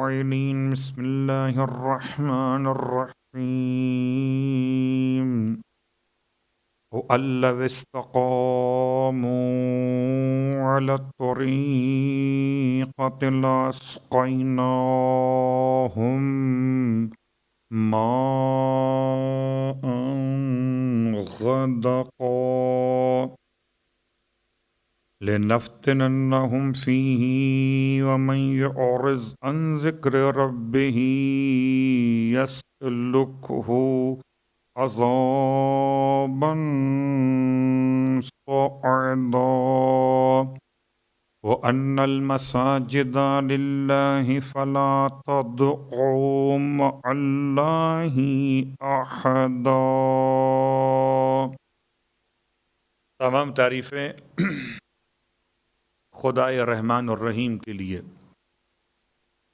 الفاعلين بسم الله الرحمن الرحيم وأن لو استقاموا على الطريقة لأسقيناهم ماء غدقا لنفتننهم فيه ومن يعرض عن ذكر ربه يسلكه عذابا صعدا وأن المساجد لله فلا تدعوا مع الله أحدا. تمام تعریفیں خدائے رحمان الرحیم کے لیے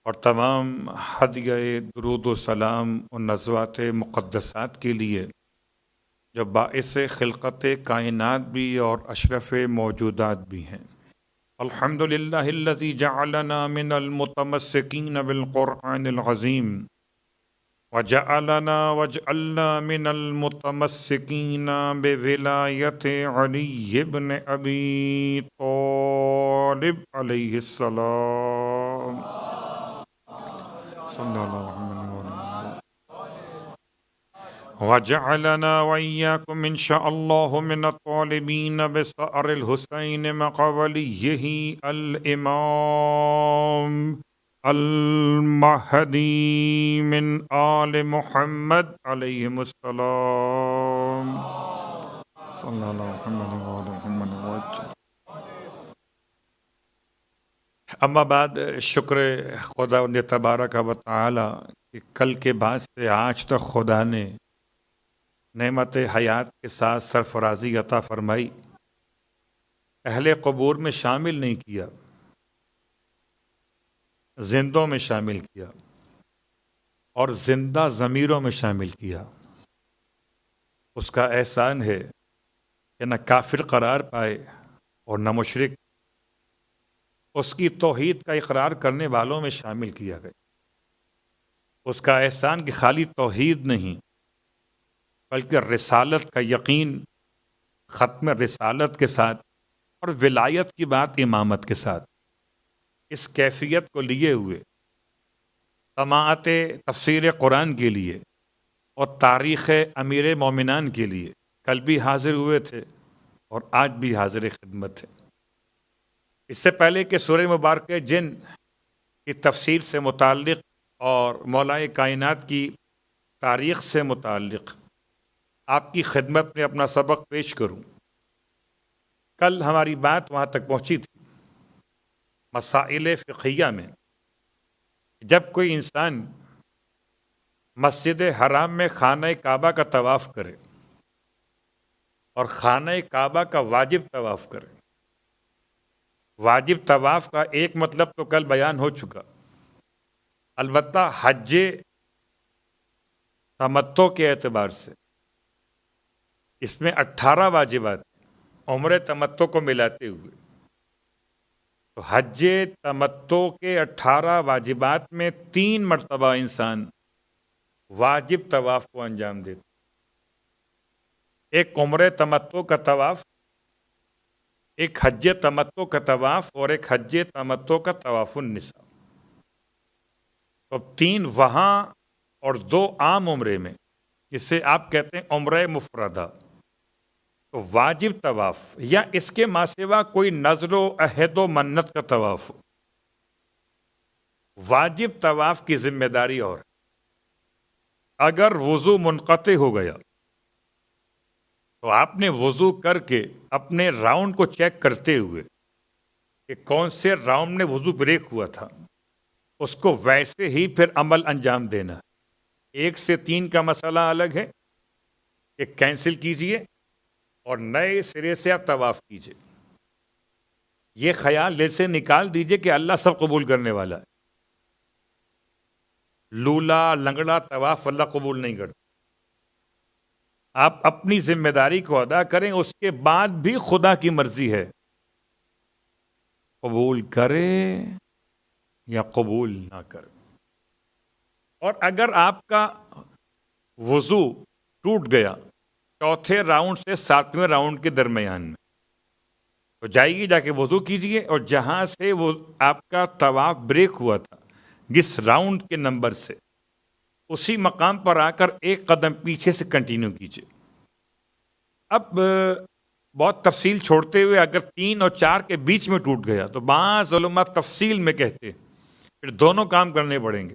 اور تمام ہدیہ درود و سلام و نزوات مقدسات کے لیے جو باعث خلقت کائنات بھی اور اشرف موجودات بھی ہیں. الحمدللہ الذی جعلنا من المتمسکین بالقرآن العظیم وجعلنا من المتمسکین بولایت علی بن ابی طالب علیہ السلام. صلی اللہ علیہ وسلم. وجعلنا وإياكم إن شاء الله من الطالبين بثأر الحسين مقوليه الإمام المهدي من آل محمد عليهم السلام. صلى الله عليه وسلم. اما بعد شکر خدا تبارک و تعالی کہ کل کے بعد سے آج تک خدا نے نعمت حیات کے ساتھ سرفرازی عطا فرمائی. اہل قبور میں شامل نہیں کیا، زندوں میں شامل کیا اور زندہ ضمیروں میں شامل کیا. اس کا احسان ہے کہ نہ کافر قرار پائے اور نہ مشرک. اس کی توحید کا اقرار کرنے والوں میں شامل کیا گیا. اس کا احسان کہ خالی توحید نہیں بلکہ رسالت کا یقین ختم رسالت کے ساتھ اور ولایت کی بات امامت کے ساتھ اس کیفیت کو لیے ہوئے سماعت تفسیر قرآن کے لیے اور تاریخ امیر مومنان کے لیے کل بھی حاضر ہوئے تھے اور آج بھی حاضر خدمت ہے. اس سے پہلے کہ سورہ مبارکہ جن کی تفسیر سے متعلق اور مولائے کائنات کی تاریخ سے متعلق آپ کی خدمت میں اپنا سبق پیش کروں. کل ہماری بات وہاں تک پہنچی تھی مسائل فقہیہ میں. جب کوئی انسان مسجد حرام میں خانہ کعبہ کا طواف کرے اور خانہ کعبہ کا واجب طواف کرے. واجب طواف کا ایک مطلب تو کل بیان ہو چکا. البتہ حج تمتع کے اعتبار سے اس میں 18 واجبات عمر تمتع کو ملاتے ہوئے. تو حج تمتع کے 18 واجبات میں 3 مرتبہ انسان واجب طواف کو انجام دیتا. ایک عمر تمتع کا طواف، ایک حج تمتع کا طواف اور ایک حج تمتع کا طواف النساء. تو 3 وہاں اور 2 عام عمرے میں، جسے آپ کہتے ہیں عمرہ مفردہ. تو واجب طواف یا اس کے ماں سوا کوئی نذر و عہد و منت کا طواف ہو، واجب طواف کی ذمہ داری اور اگر وضو منقطع ہو گیا تو آپ نے وضو کر کے اپنے راؤنڈ کو چیک کرتے ہوئے کہ کون سے راؤنڈ میں وضو بریک ہوا تھا اس کو ویسے ہی پھر عمل انجام دینا. 1 سے 3 کا مسئلہ الگ ہے کہ کینسل کیجئے اور نئے سرے سے آپ طواف کیجئے. یہ خیال دل سے نکال دیجئے کہ اللہ سب قبول کرنے والا ہے. لولا لنگڑا طواف اللہ قبول نہیں کرتا. آپ اپنی ذمہ داری کو ادا کریں، اس کے بعد بھی خدا کی مرضی ہے قبول کرے یا قبول نہ کرے. اور اگر آپ کا وضو ٹوٹ گیا چوتھے راؤنڈ سے ساتویں راؤنڈ کے درمیان میں، تو جائیے جا کے وضو کیجئے، اور جہاں سے وہ آپ کا طواف بریک ہوا تھا جس راؤنڈ کے نمبر سے، اسی مقام پر آ کر ایک قدم پیچھے سے کنٹینیو کیجئے۔ اب بہت تفصیل چھوڑتے ہوئے اگر 3 اور 4 کے بیچ میں ٹوٹ گیا تو بعض علماء تفصیل میں کہتے ہیں پھر دونوں کام کرنے پڑیں گے۔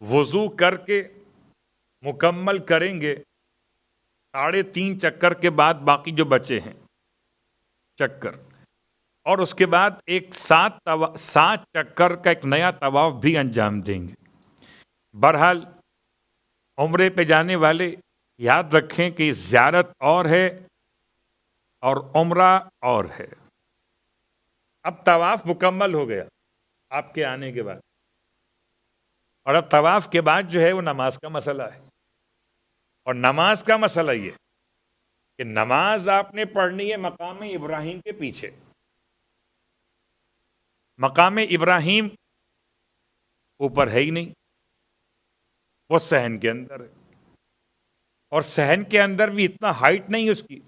وضو کر کے مکمل کریں گے 3.5 چکر کے بعد باقی جو بچے ہیں چکر، اور اس کے بعد ایک 7 چکر کا ایک نیا طواف بھی انجام دیں گے۔ بہرحال عمرے پہ جانے والے یاد رکھیں کہ زیارت اور ہے اور عمرہ اور ہے۔ اب طواف مکمل ہو گیا آپ کے آنے کے بعد، اور اب طواف کے بعد جو ہے وہ نماز کا مسئلہ ہے۔ اور نماز کا مسئلہ یہ کہ نماز آپ نے پڑھنی ہے مقام ابراہیم کے پیچھے۔ مقام ابراہیم اوپر ہے ہی نہیں، وہ صحن کے اندر ہے، اور صحن کے اندر بھی اتنا ہائٹ نہیں اس کی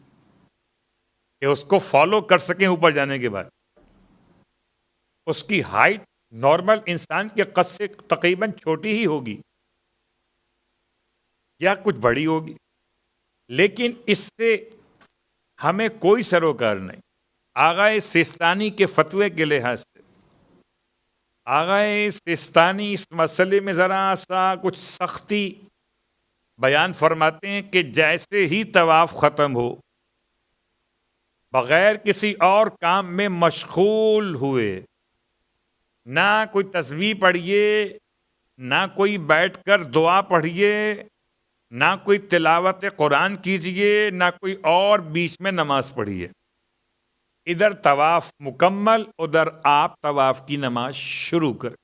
کہ اس کو فالو کر سکیں اوپر جانے کے بعد۔ اس کی ہائٹ نارمل انسان کے قد سے تقریباً چھوٹی ہی ہوگی یا کچھ بڑی ہوگی، لیکن اس سے ہمیں کوئی سروکار نہیں۔ آغائے سیستانی کے فتوے کے لحاظ سے آغائے سیستانی اس مسئلے میں ذرا سا کچھ سختی بیان فرماتے ہیں کہ جیسے ہی طواف ختم ہو، بغیر کسی اور کام میں مشغول ہوئے، نہ کوئی تسبیح پڑھیے، نہ کوئی بیٹھ کر دعا پڑھیے، نہ کوئی تلاوت قرآن کیجیے، نہ کوئی اور بیچ میں نماز پڑھیے۔ ادھر طواف مکمل، ادھر آپ طواف کی نماز شروع کریں۔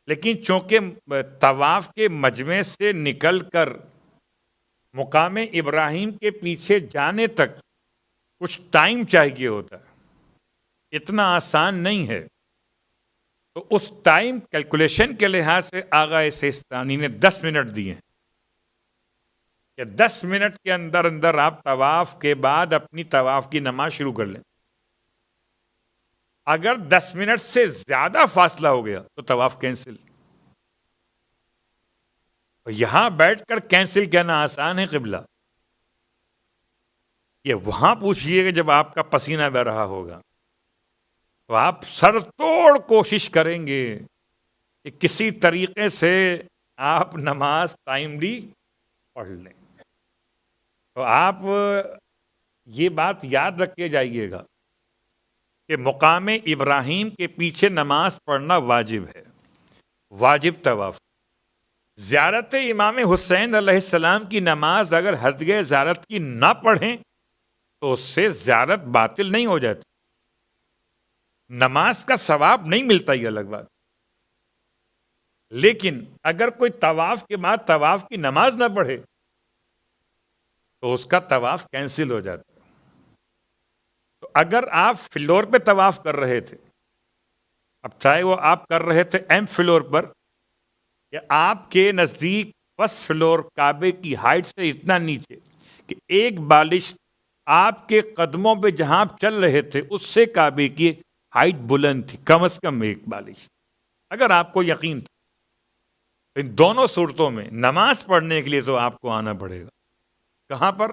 لیکن چونکہ طواف کے مجمع سے نکل کر مقام ابراہیم کے پیچھے جانے تک کچھ ٹائم چاہیے ہوتا ہے، اتنا آسان نہیں ہے، تو اس ٹائم کیلکولیشن کے لحاظ سے آغا سیستانی نے 10 منٹ دیے ہیں کہ 10 منٹ کے اندر اندر آپ طواف کے بعد اپنی طواف کی نماز شروع کر لیں۔ اگر 10 منٹ سے زیادہ فاصلہ ہو گیا تو طواف کینسل۔ یہاں بیٹھ کر کینسل کہنا آسان ہے قبلہ، یہ وہاں پوچھئے کہ جب آپ کا پسینہ بہ رہا ہوگا تو آپ سر توڑ کوشش کریں گے کہ کسی طریقے سے آپ نماز ٹائملی پڑھ لیں۔ تو آپ یہ بات یاد رکھ کے جائیے گا کہ مقام ابراہیم کے پیچھے نماز پڑھنا واجب ہے، واجب طواف۔ زیارت امام حسین علیہ السلام کی نماز اگر ہرگز زیارت کی نہ پڑھیں تو اس سے زیارت باطل نہیں ہو جاتی، نماز کا ثواب نہیں ملتا، یہ الگ بات۔ لیکن اگر کوئی طواف کے بعد طواف کی نماز نہ پڑھے تو اس کا طواف کینسل ہو جاتا ہے۔ تو اگر آپ فلور پہ طواف کر رہے تھے، اب چاہے وہ آپ کر رہے تھے ایم فلور پر یا آپ کے نزدیک فرسٹ فلور کعبے کی ہائٹ سے اتنا نیچے کہ ایک بالش آپ کے قدموں پہ جہاں آپ چل رہے تھے اس سے کعبے کی ہائٹ بلند تھی، کم از کم ایک بالش، اگر آپ کو یقین تھا، ان دونوں صورتوں میں نماز پڑھنے کے لیے تو آپ کو آنا پڑے گا۔ کہاں پر؟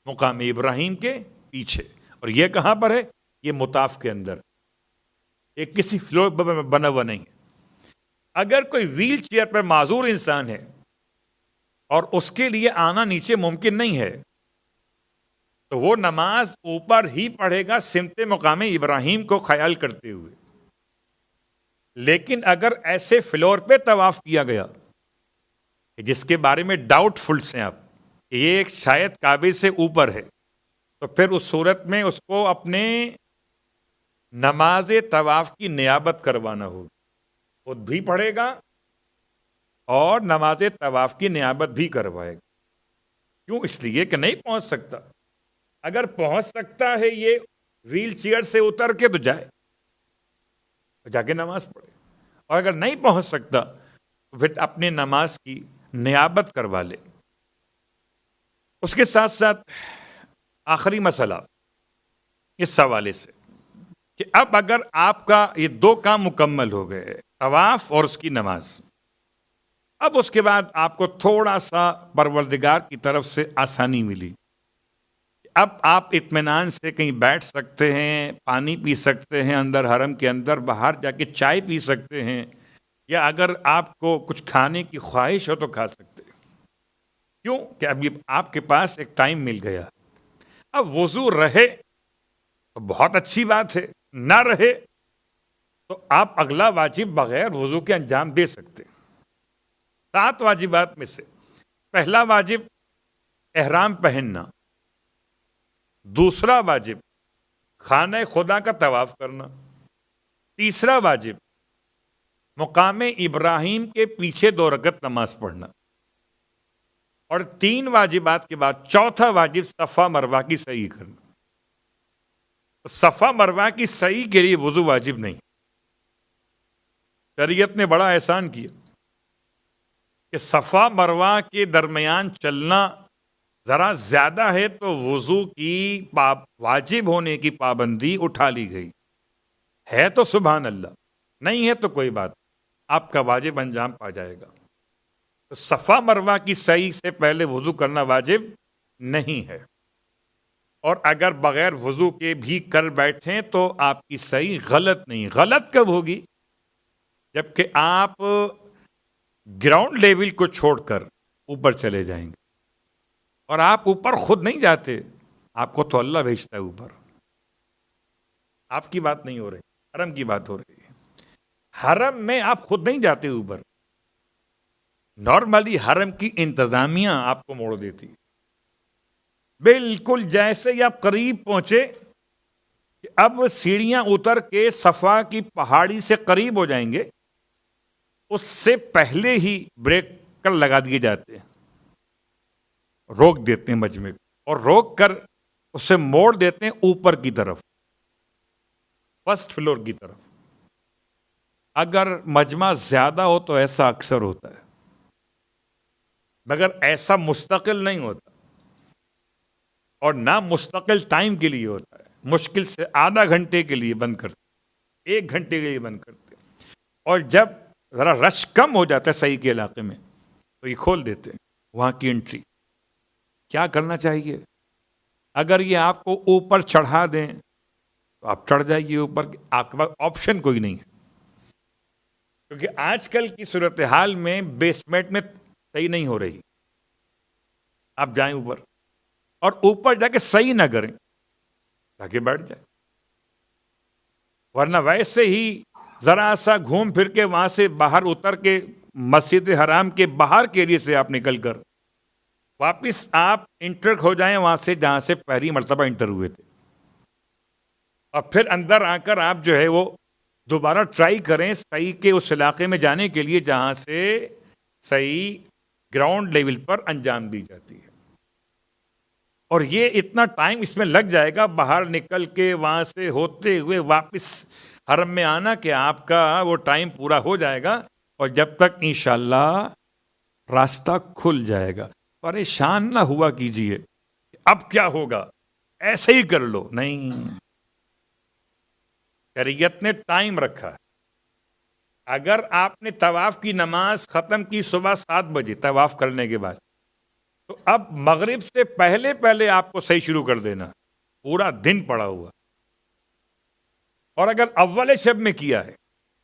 مقام ابراہیم کے پیچھے۔ اور یہ کہاں پر ہے؟ یہ مطاف کے اندر، یہ کسی فلور پر بنا ہوا نہیں ہے۔ اگر کوئی ویل چیئر پر معذور انسان ہے اور اس کے لیے آنا نیچے ممکن نہیں ہے تو وہ نماز اوپر ہی پڑھے گا سمت مقام ابراہیم کو خیال کرتے ہوئے۔ لیکن اگر ایسے فلور پہ طواف کیا گیا جس کے بارے میں ڈاؤٹ فل ہیں آپ کہ یہ شاید کعبے سے اوپر ہے، تو پھر اس صورت میں اس کو اپنے نماز طواف کی نیابت کروانا ہوگی، خود بھی پڑھے گا اور نماز طواف کی نیابت بھی کروائے گا۔ کیوں؟ اس لیے کہ نہیں پہنچ سکتا۔ اگر پہنچ سکتا ہے یہ ویل چیئر سے اتر کے تو جائے، جا کے نماز پڑھے۔ اور اگر نہیں پہنچ سکتا تو پھر اپنی نماز کی نیابت کروا لے۔ اس کے ساتھ ساتھ آخری مسئلہ اس حوالے سے کہ اب اگر آپ کا یہ دو کام مکمل ہو گئے، طواف اور اس کی نماز، اب اس کے بعد آپ کو تھوڑا سا پروردگار کی طرف سے آسانی ملی۔ اب آپ اطمینان سے کہیں بیٹھ سکتے ہیں، پانی پی سکتے ہیں اندر حرم کے اندر، باہر جا کے چائے پی سکتے ہیں، یا اگر آپ کو کچھ کھانے کی خواہش ہو تو کھا سکتے ہیں۔ کیوں کہ ابھی آپ کے پاس ایک ٹائم مل گیا۔ اب وضو رہے تو بہت اچھی بات ہے، نہ رہے تو آپ اگلا واجب بغیر وضو کے انجام دے سکتے ہیں۔ 7 واجبات میں سے پہلا واجب احرام پہننا، دوسرا واجب خانہ خدا کا طواف کرنا، تیسرا واجب مقام ابراہیم کے پیچھے 2 رکعت نماز پڑھنا، اور 3 واجبات کے بعد چوتھا واجب صفا مروہ کی سعی کرنا۔ صفا مروہ کی سعی کے لیے وضو واجب نہیں، شریعت نے بڑا احسان کیا کہ صفا مروہ کے درمیان چلنا ذرا زیادہ ہے تو وضو کی واجب ہونے کی پابندی اٹھا لی گئی ہے، تو سبحان اللہ، نہیں ہے تو کوئی بات، آپ کا واجب انجام پا جائے گا۔ تو صفا مروہ کی سعی سے پہلے وضو کرنا واجب نہیں ہے، اور اگر بغیر وضو کے بھی کر بیٹھیں تو آپ کی سعی غلط نہیں۔ غلط کب ہوگی؟ جبکہ آپ گراؤنڈ لیول کو چھوڑ کر اوپر چلے جائیں گے، اور آپ اوپر خود نہیں جاتے، آپ کو تو اللہ بھیجتا ہے اوپر۔ آپ کی بات نہیں ہو رہی، حرم کی بات ہو رہی ہے۔ حرم میں آپ خود نہیں جاتے اوپر، نارملی حرم کی انتظامیہ آپ کو موڑ دیتی۔ بالکل جیسے ہی آپ قریب پہنچے کہ اب سیڑھیاں اتر کے صفا کی پہاڑی سے قریب ہو جائیں گے، اس سے پہلے ہی بریکر لگا دیے جاتے ہیں، روک دیتے ہیں مجمع کو، اور روک کر اسے موڑ دیتے ہیں اوپر کی طرف، فرسٹ فلور کی طرف۔ اگر مجمع زیادہ ہو تو ایسا اکثر ہوتا ہے، مگر ایسا مستقل نہیں ہوتا، اور نہ مستقل ٹائم کے لیے ہوتا ہے۔ مشکل سے آدھا گھنٹے کے لیے بند کرتے، 1 گھنٹے کے لیے بند کرتے، اور جب ذرا رش کم ہو جاتا ہے صحیح کے علاقے میں تو یہ کھول دیتے ہیں وہاں کی انٹری۔ کیا کرنا چاہیے؟ اگر یہ آپ کو اوپر چڑھا دیں تو آپ چڑھ جائیے اوپر، آپ کے پاس آپشن کوئی نہیں ہے، کیونکہ آج کل کی صورتحال میں بیسمنٹ میں صحیح نہیں ہو رہی۔ آپ جائیں اوپر، اور اوپر جا کے صحیح نہ کریں، جا کے بیٹھ جائیں، ورنہ ویسے ہی ذرا سا گھوم پھر کے وہاں سے باہر اتر کے مسجد حرام کے باہر کے ایریے سے آپ نکل کر واپس آپ انٹر ہو جائیں وہاں سے جہاں سے پہلی مرتبہ انٹر ہوئے تھے، اور پھر اندر آ کر آپ جو ہے وہ دوبارہ ٹرائی کریں صحیح کے اس علاقے میں جانے کے لیے جہاں سے صحیح گراؤنڈ لیول پر انجام دی جاتی ہے۔ اور یہ اتنا ٹائم اس میں لگ جائے گا باہر نکل کے وہاں سے ہوتے ہوئے واپس حرم میں آنا کہ آپ کا وہ ٹائم پورا ہو جائے گا، اور جب تک انشاءاللہ راستہ کھل جائے گا۔ پریشان نہ ہوا کیجئے کہ اب کیا ہوگا، ایسے ہی کر لو، نہیں، شریعت نے ٹائم رکھا ہے۔ اگر آپ نے طواف کی نماز ختم کی صبح 7 بجے طواف کرنے کے بعد، تو اب مغرب سے پہلے پہلے آپ کو صحیح شروع کر دینا، پورا دن پڑا ہوا۔ اور اگر اول شب میں کیا ہے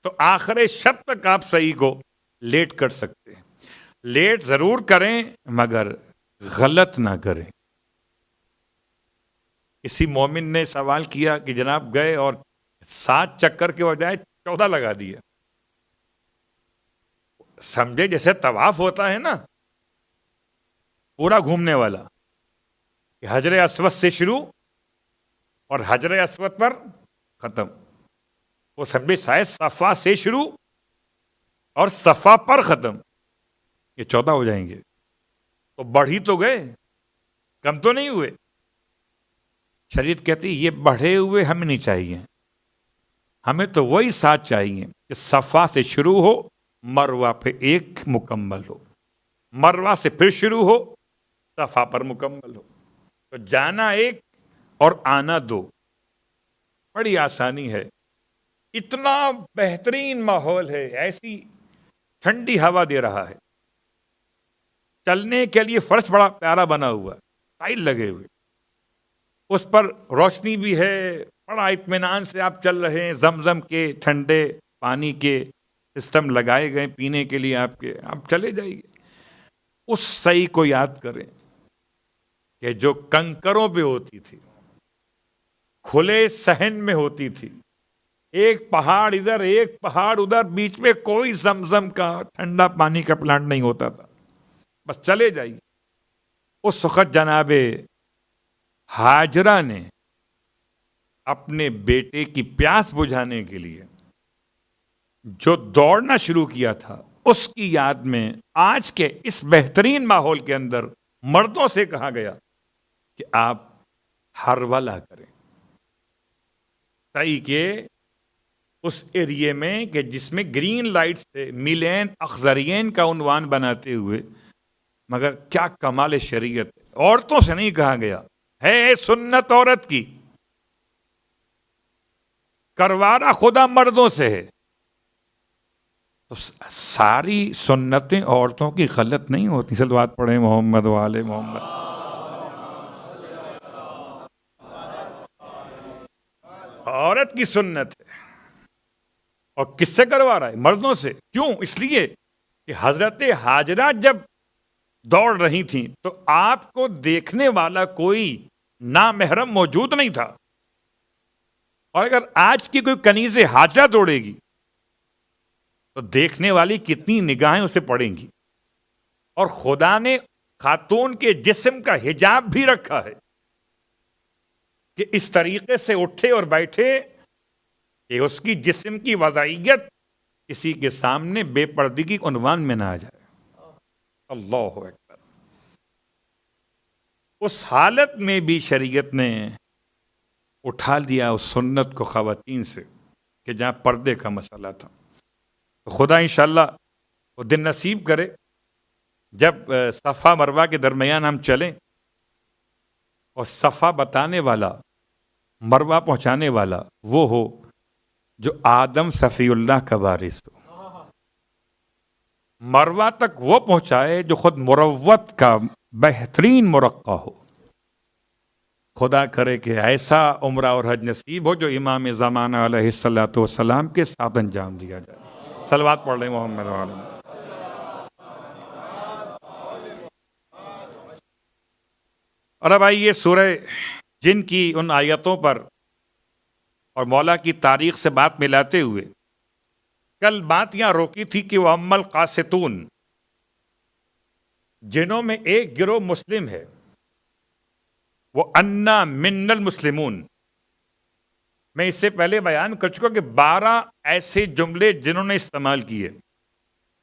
تو آخر شب تک آپ صحیح کو لیٹ کر سکتے ہیں۔ لیٹ ضرور کریں مگر غلط نہ کریں۔ کسی مومن نے سوال کیا کہ جناب گئے اور 7 چکر کے بجائے 14 لگا دیا، سمجھے جیسے طواف ہوتا ہے نا پورا گھومنے والا، کہ حجر اسود سے شروع اور حجر اسود پر ختم، وہ سمجھے شاید صفا سے شروع اور صفا پر ختم، یہ 14 ہو جائیں گے، تو بڑھ ہی تو گئے، کم تو نہیں ہوئے۔ شریعت کہتی یہ بڑھے ہوئے ہمیں نہیں چاہیے، ہمیں تو وہی ساتھ چاہیے کہ صفا سے شروع ہو، مروہ پہ ایک مکمل ہو، مروہ سے پھر شروع ہو، صفا پر مکمل ہو. تو جانا ایک اور آنا دو. بڑی آسانی ہے. اتنا بہترین ماحول ہے، ایسی ٹھنڈی ہوا دے رہا ہے، چلنے کے لیے فرش بڑا پیارا بنا ہوا، ٹائل لگے ہوئے، اس پر روشنی بھی ہے، بڑا اطمینان سے آپ چل رہے ہیں. زمزم کے ٹھنڈے پانی کے سسٹم لگائے گئے پینے کے لیے آپ کے، آپ چلے جائیے. اس صحیح کو یاد کریں کہ جو کنکروں پہ ہوتی تھی، کھلے صحن میں ہوتی تھی، ایک پہاڑ ادھر ایک پہاڑ ادھر، بیچ میں کوئی زمزم کا ٹھنڈا پانی کا پلانٹ نہیں ہوتا تھا. بس چلے جائیے. اس وقت جناب ہاجرہ نے اپنے بیٹے کی پیاس بجھانے کے لیے جو دوڑنا شروع کیا تھا، اس کی یاد میں آج کے اس بہترین ماحول کے اندر مردوں سے کہا گیا کہ آپ ہرولہ کریں. صحیح کہ اس ایریے میں کہ جس میں گرین لائٹس تھے، میلین اخضرین کا عنوان بناتے ہوئے، مگر کیا کمال شریعت ہے. عورتوں سے نہیں کہا گیا ہے سنت عورت کی، کروارا خدا مردوں سے ہے. تو ساری سنتیں عورتوں کی غلط نہیں ہوتی. صلوات پڑھیں محمد وآل محمد. عورت کی سنت ہے. اور کس سے کروا رہا ہے؟ مردوں سے. کیوں؟ اس لیے کہ حضرت ہاجرہ جب دوڑ رہی تھیں تو آپ کو دیکھنے والا کوئی نامحرم موجود نہیں تھا. اور اگر آج کی کوئی کنیز ہاجرہ دوڑے گی تو دیکھنے والی کتنی نگاہیں اسے پڑیں گی. اور خدا نے خاتون کے جسم کا حجاب بھی رکھا ہے کہ اس طریقے سے اٹھے اور بیٹھے کہ اس کی جسم کی وضعیت کسی کے سامنے بے پردگی کے عنوان میں نہ آ جائے. اللہ اکبر. اس حالت میں بھی شریعت نے اٹھا لیا اس سنت کو خواتین سے کہ جہاں پردے کا مسئلہ تھا. تو خدا انشاءاللہ وہ دن نصیب کرے جب صفا مروہ کے درمیان ہم چلیں اور صفا بتانے والا، مروہ پہنچانے والا وہ ہو جو آدم صفی اللہ کا وارث ہو. مروہ تک وہ پہنچائے جو خود مروت کا بہترین مرقع ہو. خدا کرے کہ ایسا عمرہ اور حج نصیب ہو جو امام زمانہ علیہ الصلوۃ والسلام کے ساتھ انجام دیا جائے. صلوات پڑھ لیں محمد وآلہ. اور اب آئیے سورہ جن کی ان آیتوں پر اور مولا کی تاریخ سے بات ملاتے ہوئے. کل بات یہاں روکی تھی کہ وہ امل قاستون، جنوں میں ایک گروہ مسلم ہے، وہ انا من المسلمون. میں اس سے پہلے بیان کر چکا کہ 12 ایسے جملے جنہوں نے استعمال کیے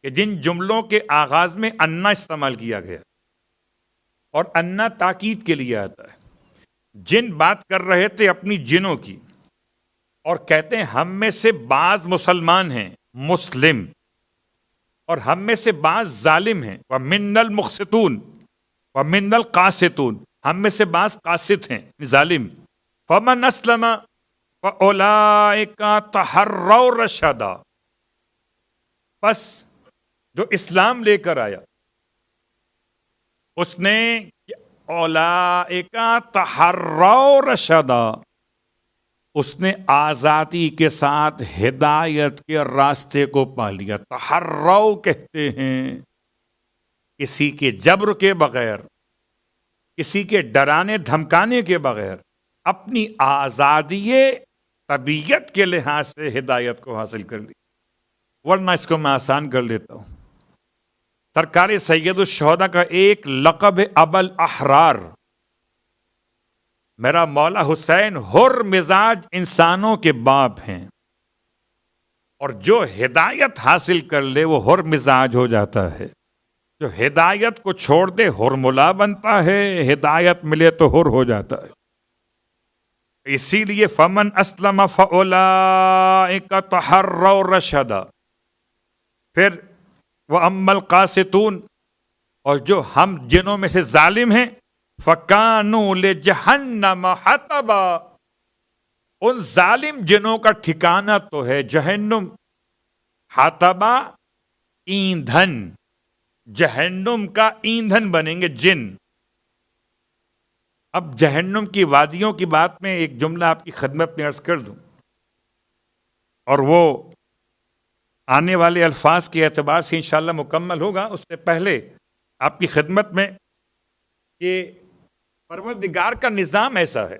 کہ جن جملوں کے آغاز میں انا استعمال کیا گیا، اور انا تاکید کے لیے آتا ہے. جن بات کر رہے تھے اپنی جنوں کی اور کہتے ہیں ہم میں سے بعض مسلمان ہیں مسلم، اور ہم میں سے بعض ظالم ہیں وَمِنَّ الْمُقْسِطُونَ وَمِنَّ الْقَاسِطُونَ، ہم میں سے بعض قاسط ہیں ظالم. فَمَنْ أَسْلَمَ فَأُولَٰئِكَ تَحَرَّوْا رَشَدًا، بس جو اسلام لے کر آیا اس نے أُولَٰئِكَ تَحَرَّوْا رَشَدًا، اس نے آزادی کے ساتھ ہدایت کے راستے کو پا لیا. تحرّو کہتے ہیں کسی کے جبر کے بغیر، کسی کے ڈرانے دھمکانے کے بغیر اپنی آزادی طبیعت کے لحاظ سے ہدایت کو حاصل کر لی. ورنہ اس کو میں آسان کر لیتا ہوں. سرکار سید الشہداء کا ایک لقب ہے ابو الاحرار. میرا مولا حسین حر مزاج انسانوں کے باپ ہیں، اور جو ہدایت حاصل کر لے وہ حر مزاج ہو جاتا ہے. جو ہدایت کو چھوڑ دے حر ملا بنتا ہے، ہدایت ملے تو حر ہو جاتا ہے. اسی لیے فمن اسلم فاولئک تحروا رشدا، پھر واما القاسطون، اور جو ہم جنوں میں سے ظالم ہیں، فکانوا لجہنم حطبا، ان ظالم جنوں کا ٹھکانہ تو ہے جہنم، حطبا ایندھن، جہنم کا ایندھن بنیں گے جن۔ اب جہنم کی وادیوں کی بات میں ایک جملہ آپ کی خدمت میں عرض کر دوں، اور وہ آنے والے الفاظ کے اعتبار سے انشاءاللہ مکمل ہوگا۔ اس سے پہلے آپ کی خدمت میں کہ پروردگار کا نظام ایسا ہے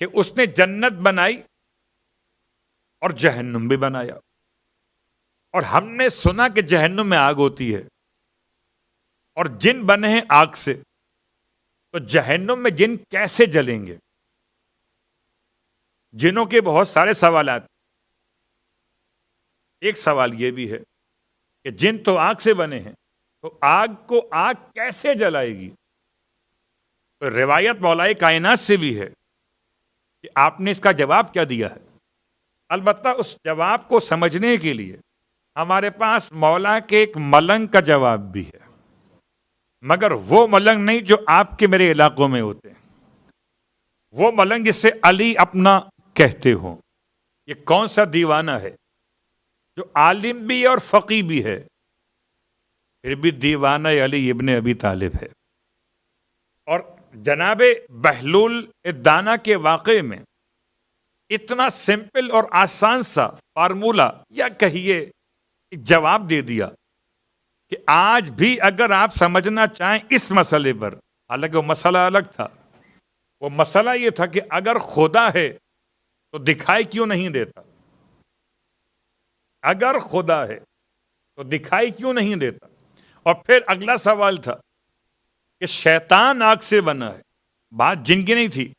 کہ اس نے جنت بنائی اور جہنم بھی بنایا، اور ہم نے سنا کہ جہنم میں آگ ہوتی ہے، اور جن بنے ہیں آگ سے، تو جہنم میں جن کیسے جلیں گے؟ جنوں کے بہت سارے سوالات۔ ایک سوال یہ بھی ہے کہ جن تو آگ سے بنے ہیں، تو آگ کو آگ کیسے جلائے گی؟ تو روایت مولائے کائنات سے بھی ہے کہ آپ نے اس کا جواب کیا دیا ہے۔ البتہ اس جواب کو سمجھنے کے لیے ہمارے پاس مولا کے ایک ملنگ کا جواب بھی ہے، مگر وہ ملنگ نہیں جو آپ کے میرے علاقوں میں ہوتے ہیں، وہ ملنگ جسے علی اپنا کہتے ہوں۔ یہ کون سا دیوانہ ہے جو عالم بھی اور فقی بھی ہے، پھر بھی دیوانہ علی ابن ابی طالب ہے؟ اور جناب بہلول دانا کے واقعے میں اتنا سمپل اور آسان سا فارمولہ یا کہیے جواب دے دیا کہ آج بھی اگر آپ سمجھنا چاہیں اس مسئلے پر، حالانکہ وہ مسئلہ الگ تھا، وہ مسئلہ یہ تھا کہ اگر خدا ہے تو دکھائی کیوں نہیں دیتا؟ اگر خدا ہے تو دکھائی کیوں نہیں دیتا؟ اور پھر اگلا سوال تھا کہ شیطان آگ سے بنا ہے، بات جن کی نہیں تھی،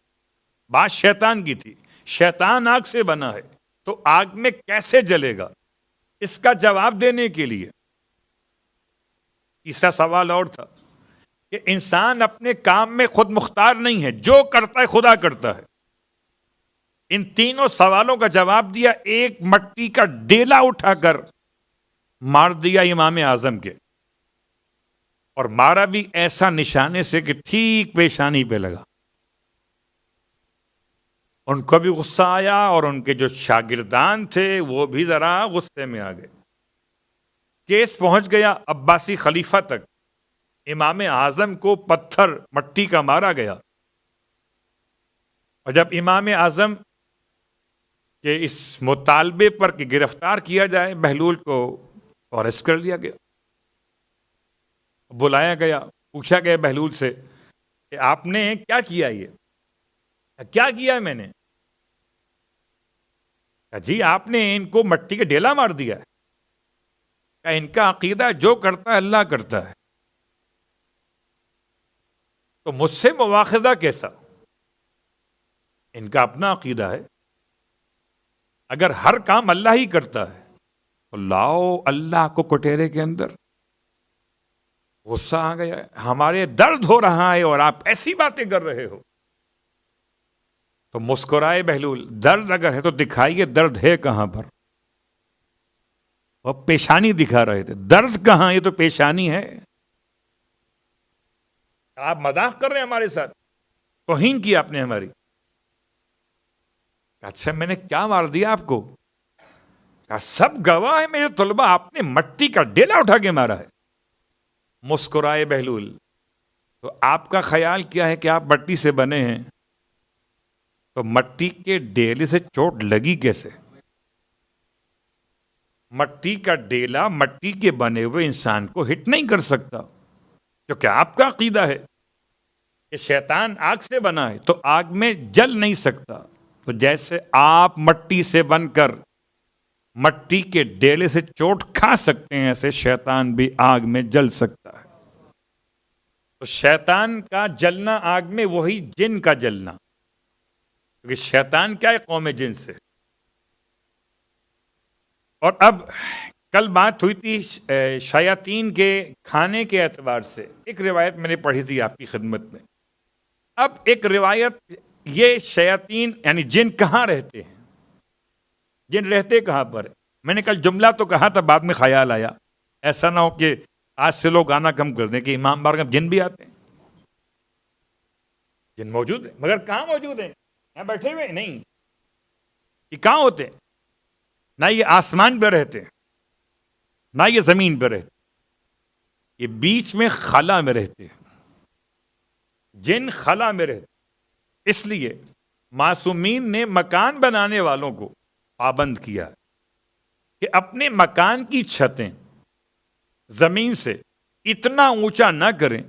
بات شیطان کی تھی۔ شیطان آگ سے بنا ہے تو آگ میں کیسے جلے گا؟ اس کا جواب دینے کے لیے تیسرا سوال اور تھا کہ انسان اپنے کام میں خود مختار نہیں ہے، جو کرتا ہے خدا کرتا ہے۔ ان تینوں سوالوں کا جواب دیا ایک مٹی کا ڈیلا اٹھا کر مار دیا امام اعظم کے، اور مارا بھی ایسا نشانے سے کہ ٹھیک پیشانی پہ لگا۔ ان کو بھی غصہ آیا، اور ان کے جو شاگردان تھے وہ بھی ذرا غصے میں آ گئے۔ کیس پہنچ گیا عباسی خلیفہ تک، امام اعظم کو پتھر مٹی کا مارا گیا، اور جب امام اعظم کے اس مطالبے پر کہ گرفتار کیا جائے بہلول کو، اریسٹ کر لیا گیا۔ بلایا گیا، پوچھا گیا بہلول سے کہ آپ نے کیا کیا؟ یہ کیا کیا ہے میں نے؟ کہا جی آپ نے ان کو مٹی کا ڈیلا مار دیا ہے۔ کہا ان کا عقیدہ جو کرتا ہے اللہ کرتا ہے، تو مجھ سے مواخذہ کیسا؟ ان کا اپنا عقیدہ ہے، اگر ہر کام اللہ ہی کرتا ہے تو لاؤ اللہ کو کٹہرے کے اندر۔ غصہ آ گیا، ہمارے درد ہو رہا ہے اور آپ ایسی باتیں کر رہے ہو۔ تو مسکرائے بہلول، درد اگر ہے تو دکھائیے درد ہے کہاں پر؟ وہ پیشانی دکھا رہے تھے، درد کہاں؟ یہ تو پیشانی ہے۔ آپ مذاق کر رہے ہیں ہمارے ساتھ، توہین کی آپ نے ہماری۔ اچھا میں نے کیا مار دیا آپ کو؟ کہا سب گواہ ہے میرے طلبہ، آپ نے مٹی کا ڈیلا اٹھا کے مارا ہے۔ مسکرائے بہلول، تو آپ کا خیال کیا ہے کہ آپ مٹی سے بنے ہیں، تو مٹی کے ڈیلے سے چوٹ لگی کیسے؟ مٹی کا ڈیلا مٹی کے بنے ہوئے انسان کو ہٹ نہیں کر سکتا، کیونکہ آپ کا عقیدہ ہے کہ شیطان آگ سے بنا ہے تو آگ میں جل نہیں سکتا۔ تو جیسے آپ مٹی سے بن کر مٹی کے ڈیلے سے چوٹ کھا سکتے ہیں، ایسے شیطان بھی آگ میں جل سکتا ہے۔ تو شیطان کا جلنا آگ میں وہی جن کا جلنا، کیونکہ شیطان کیا ہے؟ قوم جن سے۔ اور اب کل بات ہوئی تھی شیاطین کے کھانے کے اعتبار سے، ایک روایت میں نے پڑھی تھی آپ کی خدمت میں۔ اب ایک روایت یہ شیاطین یعنی جن کہاں رہتے ہیں؟ جن رہتے کہاں پر ہے؟ میں نے کل جملہ تو کہا تھا، بعد میں خیال آیا ایسا نہ ہو کہ آج سے لوگ آنا کم کر دیں کہ امام بارگاہ میں جن بھی آتے ہیں۔ جن موجود ہیں، مگر کہاں موجود ہیں؟ یہاں بیٹھے ہوئے نہیں، یہ کہاں ہوتے ہیں؟ نہ یہ آسمان پہ رہتے ہیں، نہ یہ زمین پہ رہتے، یہ بیچ میں خلا میں رہتے ہیں۔ جن خلا میں رہتے، اس لیے معصومین نے مکان بنانے والوں کو پابند کیا کہ اپنے مکان کی چھتیں زمین سے اتنا اونچا نہ کریں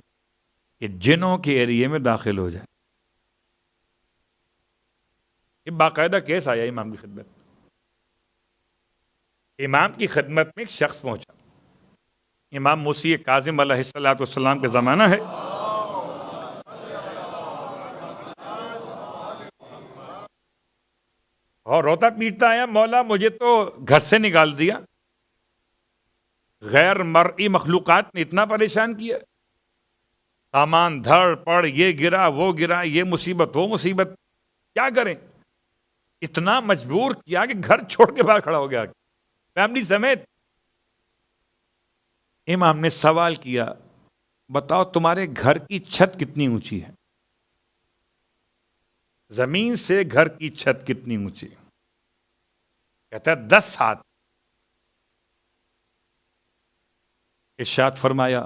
کہ جنوں کے ایریے میں داخل ہو جائیں۔ یہ باقاعدہ کیس آیا امام کی خدمت۔ امام کی خدمت میں ایک شخص پہنچا، امام موسی کاظم علیہ السلام کے زمانہ ہے، اور روتا پیٹتا آیا، مولا مجھے تو گھر سے نکال دیا، غیر مرئی مخلوقات نے اتنا پریشان کیا، سامان دھڑ پڑ، یہ گرا وہ گرا، یہ مصیبت وہ مصیبت، کیا کریں؟ اتنا مجبور کیا کہ گھر چھوڑ کے باہر کھڑا ہو گیا فیملی سمیت۔ امام نے سوال کیا، بتاؤ تمہارے گھر کی چھت کتنی اونچی ہے؟ زمین سے گھر کی چھت کتنی اونچی؟ کہتا ہے 10 ہاتھ۔ ارشاد فرمایا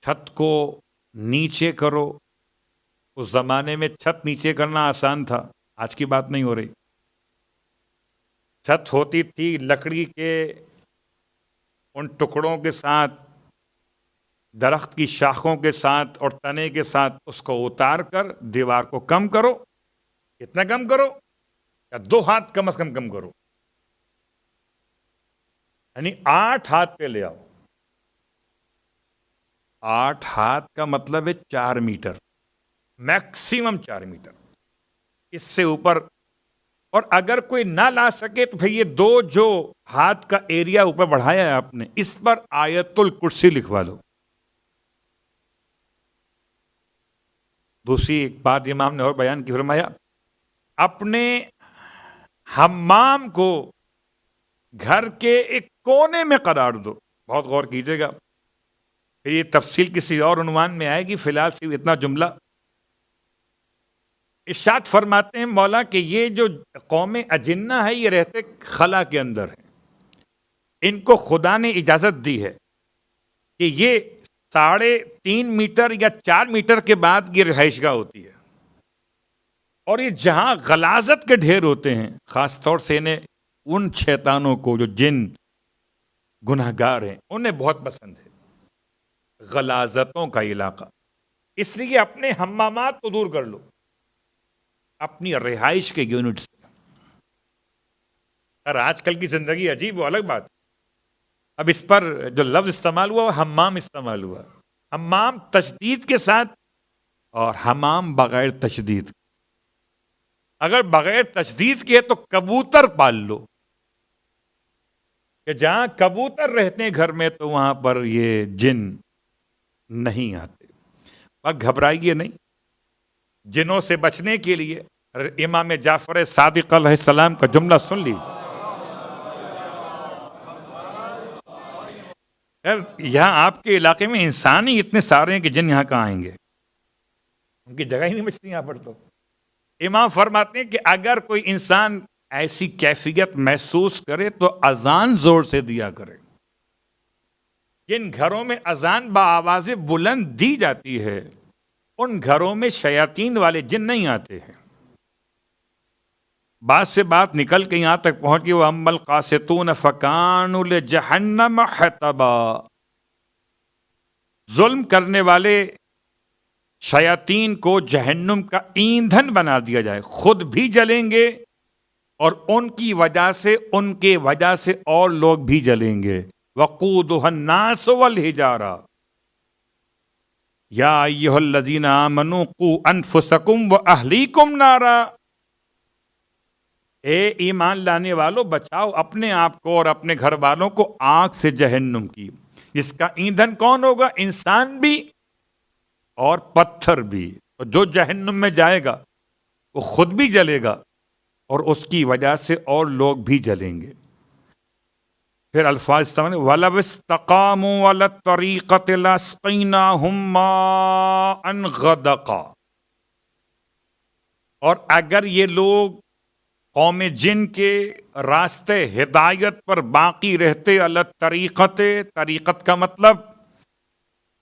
چھت کو نیچے کرو۔ اس زمانے میں چھت نیچے کرنا آسان تھا، آج کی بات نہیں ہو رہی۔ چھت ہوتی تھی لکڑی کے ان ٹکڑوں کے ساتھ، درخت کی شاخوں کے ساتھ اور تنے کے ساتھ، اس کو اتار کر دیوار کو کم کرو، کتنا کم کرو؟ یا 2 ہاتھ کم از کم کرو، یعنی 8 ہاتھ پہ لے آؤ۔ 8 ہاتھ کا مطلب ہے 4 میٹر، میکسیمم 4 میٹر، اس سے اوپر۔ اور اگر کوئی نہ لا سکے تو پھر یہ 2 جو ہاتھ کا ایریا اوپر بڑھایا ہے آپ نے، اس پر آیت الکرسی لکھوا لو۔ دوسری ایک بات امام نے اور بیان کی، فرمایا اپنے حمام کو گھر کے ایک کونے میں قرار دو۔ بہت غور کیجیے گا، پھر یہ تفصیل کسی اور عنوان میں آئے گی، فی الحال صرف اتنا جملہ۔ ارشاد فرماتے ہیں مولا کہ یہ جو قوم اجنہ ہے یہ رہتے خلا کے اندر ہیں، ان کو خدا نے اجازت دی ہے کہ یہ 3.5 میٹر یا 4 میٹر کے بعد یہ رہائش گاہ ہوتی ہے، اور یہ جہاں غلاظت کے ڈھیر ہوتے ہیں، خاص طور سے انہیں ان شیطانوں کو جو جن گناہگار ہیں انہیں بہت پسند ہے غلاظتوں کا علاقہ، اس لیے اپنے حمامات کو دور کر لو اپنی رہائش کے یونٹ سے۔ اور آج کل کی زندگی عجیب و الگ بات ہے، اب اس پر جو لفظ استعمال ہوا وہ حمام استعمال ہوا، حمام تشدید کے ساتھ اور حمام بغیر تشدید۔ اگر بغیر تشدید کے تو کبوتر پال لو، کہ جہاں کبوتر رہتے ہیں گھر میں تو وہاں پر یہ جن نہیں آتے۔ اور گھبرائیے نہیں، جنوں سے بچنے کے لیے امام جعفر صادق علیہ السلام کا جملہ سن لیجیے۔ یہاں آپ کے علاقے میں انسان ہی اتنے سارے ہیں کہ جن یہاں کہاں آئیں گے، ان کی جگہ ہی نہیں بچتی یہاں پر۔ تو امام فرماتے ہیں کہ اگر کوئی انسان ایسی کیفیت محسوس کرے تو اذان زور سے دیا کرے۔ جن گھروں میں اذان بآواز بلند دی جاتی ہے ان گھروں میں شیاطین والے جن نہیں آتے ہیں۔ بات سے بات نکل کے یہاں تک پہنچ گئی، وَأَمَّا الْقَاسِطُونَ فَكَانُوا لِجَهَنَّمَ حَطَبًا۔ ظلم کرنے والے شیاطین کو جہنم کا ایندھن بنا دیا جائے، خود بھی جلیں گے اور ان کی وجہ سے، ان کے وجہ سے اور لوگ بھی جلیں گے۔ وَقُودُهَا النَّاسُ وَالْحِجَارَةُ یا ایھا الذین آمنوا قوا انفسکم واہلیکم نارا۔ اے ایمان لانے والو، بچاؤ اپنے آپ کو اور اپنے گھر والوں کو آگ سے جہنم کی، جس کا ایندھن کون ہوگا؟ انسان بھی اور پتھر بھی۔ اور جو جہنم میں جائے گا وہ خود بھی جلے گا اور اس کی وجہ سے اور لوگ بھی جلیں گے. پھر الفاظ استعمال وَلَوِ اسْتَقَامُوا عَلَى الطَّرِيقَةِ لَأَسْقَيْنَاهُم مَّاءً غَدَقًا. اور اگر یہ لوگ قوم جن کے راستے ہدایت پر باقی رہتے علی الطریقت، طریقت کا مطلب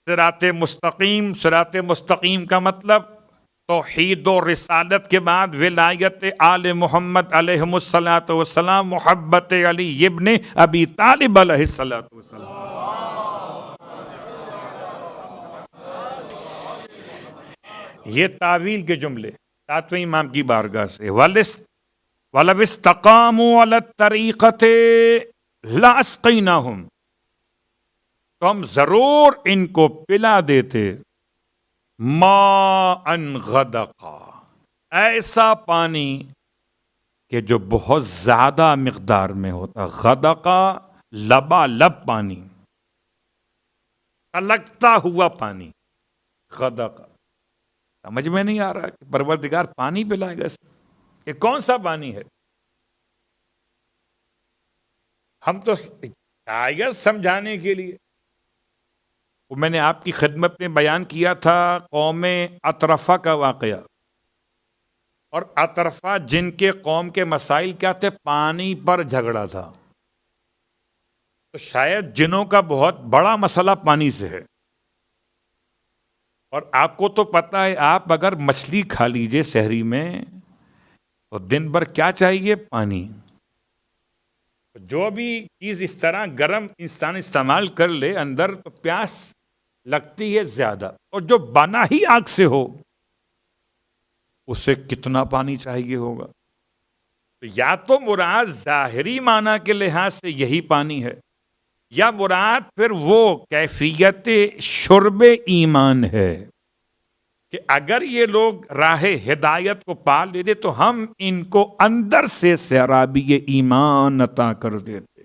صراط مستقیم، صراط مستقیم کا مطلب توحید و رسالت کے بعد ولایت آل محمد علیہ الصلاۃ والسلام، محبت علی ابن ابی طالب علیہ الصلاۃ والسلام. یہ تعویل کے جملے ساتویں امام کی بارگاہ سے وَلَوِ اسْتَقَامُوا عَلَى الطَّرِيقَةِ لَأَسْقَيْنَاهُمْ، تو ہم ضرور ان کو پلا دیتے مَاءً غَدَقًا، ایسا پانی کہ جو بہت زیادہ مقدار میں ہوتا. غدقہ لبالب پانی، لگتا ہوا پانی. غدقہ سمجھ میں نہیں آ رہا کہ پروردگار پانی پلائے گا. یہ کون سا پانی ہے؟ ہم تو شاید سمجھانے کے لیے، وہ میں نے آپ کی خدمت میں بیان کیا تھا قوم اطرفہ کا واقعہ. اور اطرفہ جن کے قوم کے مسائل کیا تھے؟ پانی پر جھگڑا تھا. تو شاید جنوں کا بہت بڑا مسئلہ پانی سے ہے. اور آپ کو تو پتہ ہے، آپ اگر مچھلی کھا لیجئے سحری میں تو دن بھر کیا چاہیے؟ پانی. جو بھی چیز اس طرح گرم انسان استعمال کر لے اندر تو پیاس لگتی ہے زیادہ. اور جو بنا ہی آگ سے ہو اسے کتنا پانی چاہیے ہوگا؟ تو یا تو مراد ظاہری معنی کے لحاظ سے یہی پانی ہے، یا مراد پھر وہ کیفیت شرب ایمان ہے کہ اگر یہ لوگ راہ ہدایت کو پا لیتے تو ہم ان کو اندر سے سیرابی ایمان عطا کر دیتے.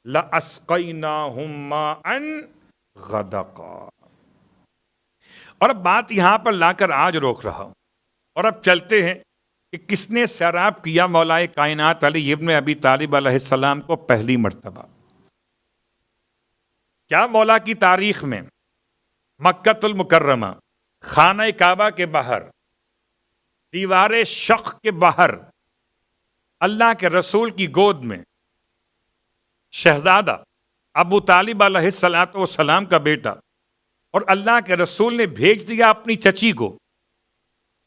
لَأَسْقَيْنَاهُم مَّاءً غَدَقًا. اور اب بات یہاں پر لا کر آج روک رہا ہوں، اور اب چلتے ہیں کہ کس نے سیراب کیا مولا کائنات علی ابن ابی طالب علیہ السلام کو پہلی مرتبہ. کیا مولا کی تاریخ میں مکۃ المکرمہ، خانہ کعبہ کے باہر، دیوار شق کے باہر، اللہ کے رسول کی گود میں شہزادہ ابو طالب علیہ السلام کا بیٹا، اور اللہ کے رسول نے بھیج دیا اپنی چچی کو،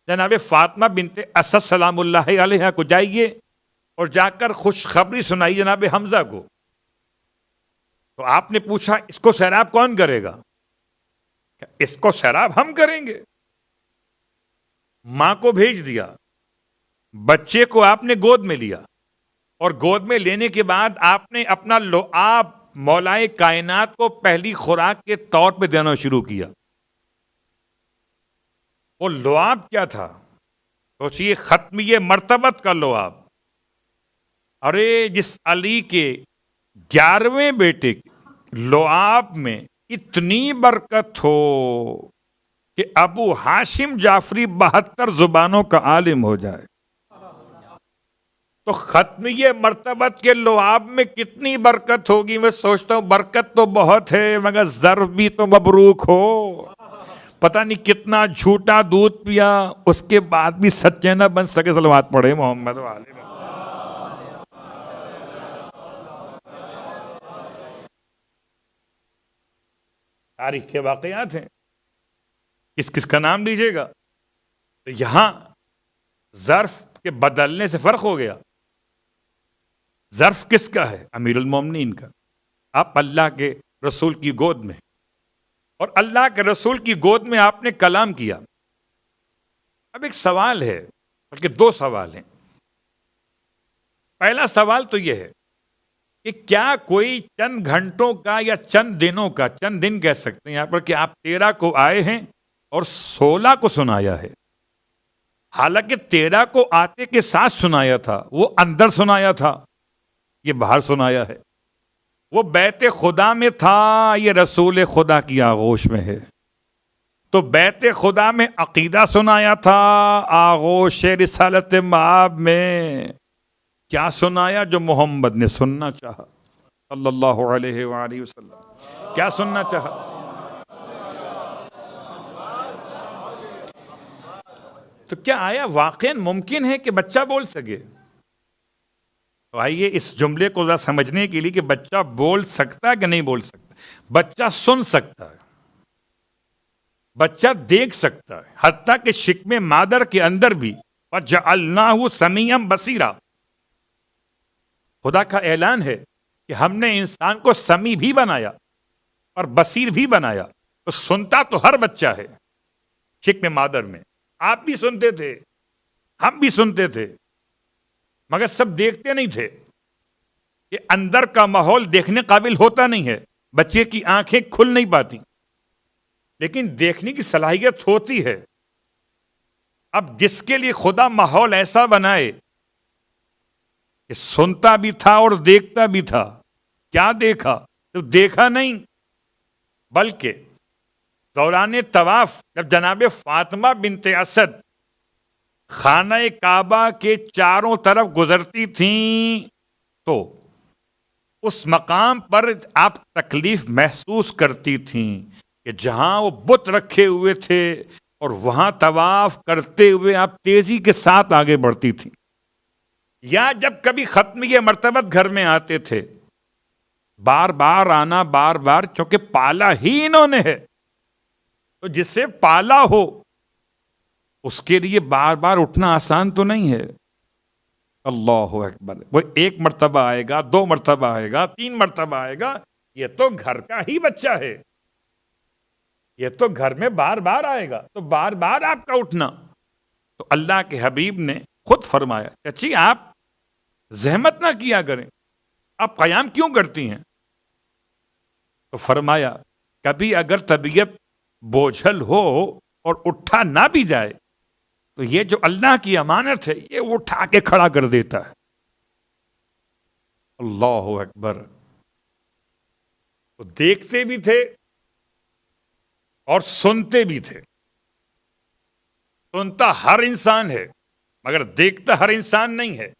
جناب فاطمہ بنت اسد سلام اللہ علیہ کو، جائیے اور جا کر خوشخبری سنائی جناب حمزہ کو. تو آپ نے پوچھا اس کو سیراب کون کرے گا؟ اس کو سیراب ہم کریں گے. ماں کو بھیج دیا، بچے کو آپ نے گود میں لیا، اور گود میں لینے کے بعد آپ نے اپنا لعاب مولائے کائنات کو پہلی خوراک کے طور پہ دینا شروع کیا. وہ لعاب کیا تھا؟ سوچئے، ختمیہ مرتبت کا لعاب. ارے جس علی کے 11ویں بیٹے کے لعاب میں اتنی برکت ہو کہ ابو ہاشم جعفری 72 زبانوں کا عالم ہو جائے، تو ختمیہ مرتبت کے لعاب میں کتنی برکت ہوگی؟ میں سوچتا ہوں برکت تو بہت ہے مگر ظرف بھی تو مبروک ہو. پتہ نہیں کتنا جھوٹا دودھ پیا، اس کے بعد بھی سچے نہ بن سکے. صلوات پڑھے محمد والے. تاریخ کے واقعات ہیں، کس کس کا نام لیجیے گا. تو یہاں ظرف کے بدلنے سے فرق ہو گیا. ظرف کس کا ہے؟ امیر المومنین کا. آپ اللہ کے رسول کی گود میں، اور اللہ کے رسول کی گود میں آپ نے کلام کیا. اب ایک سوال ہے، بلکہ 2 سوال ہیں. پہلا سوال تو یہ ہے کہ کیا کوئی چند گھنٹوں کا یا چند دنوں کا، چند دن کہہ سکتے ہیں یہاں پر، کہ آپ 13 کو آئے ہیں اور 16 کو سنایا ہے؟ حالانکہ 13 کو آتے کے ساتھ سنایا تھا، وہ اندر سنایا تھا، یہ باہر سنایا ہے. وہ بیت خدا میں تھا، یہ رسول خدا کی آغوش میں ہے. تو بیت خدا میں عقیدہ سنایا تھا، آغوش رسالت مآب میں کیا سنایا جو محمد نے سننا چاہا صلی اللہ علیہ وآلہ وسلم؟ کیا سننا چاہا؟ تو کیا آیا واقعاً ممکن ہے کہ بچہ بول سکے؟ تو آئیے اس جملے کو ذرا سمجھنے کے لیے کہ بچہ بول سکتا ہے کہ نہیں بول سکتا۔ بچہ سن سکتا ہے، بچہ دیکھ سکتا ہے، حتیٰ کہ شکم مادر کے اندر بھی وَجَعَلْنَاهُ سَمِيعًا بَصِيرًا، خدا کا اعلان ہے کہ ہم نے انسان کو سمیع بھی بنایا اور بصیر بھی بنایا۔ تو سنتا تو ہر بچہ ہے شکم مادر میں، آپ بھی سنتے تھے، ہم بھی سنتے تھے، مگر سب دیکھتے نہیں تھے کہ اندر کا ماحول دیکھنے قابل ہوتا نہیں ہے، بچے کی آنکھیں کھل نہیں پاتی، لیکن دیکھنے کی صلاحیت ہوتی ہے۔ اب جس کے لیے خدا ماحول ایسا بنائے کہ سنتا بھی تھا اور دیکھتا بھی تھا، کیا دیکھا؟ تو دیکھا نہیں، بلکہ دوران طواف جب جناب فاطمہ بنت اسد خانہ کعبہ کے چاروں طرف گزرتی تھیں تو اس مقام پر آپ تکلیف محسوس کرتی تھیں کہ جہاں وہ بت رکھے ہوئے تھے اور وہاں طواف کرتے ہوئے آپ تیزی کے ساتھ آگے بڑھتی تھیں، یا جب کبھی ختمیہ مرتبت گھر میں آتے تھے، بار بار آنا، بار بار، چونکہ پالا ہی انہوں نے ہے، تو جس سے پالا ہو اس کے لیے بار بار اٹھنا آسان تو نہیں ہے۔ اللہ اکبر، وہ ایک مرتبہ آئے گا، دو مرتبہ آئے گا، تین مرتبہ آئے گا، یہ تو گھر کا ہی بچہ ہے، یہ تو گھر میں بار بار آئے گا، تو بار بار آپ کا اٹھنا۔ تو اللہ کے حبیب نے خود فرمایا، چچی آپ زحمت نہ کیا کریں، آپ قیام کیوں کرتی ہیں؟ تو فرمایا کبھی اگر طبیعت بوجھل ہو اور اٹھا نہ بھی جائے تو یہ جو اللہ کی امانت ہے یہ اٹھا کے کھڑا کر دیتا ہے۔ اللہ اکبر، تو دیکھتے بھی تھے اور سنتے بھی تھے۔ سنتا ہر انسان ہے مگر دیکھتا ہر انسان نہیں ہے۔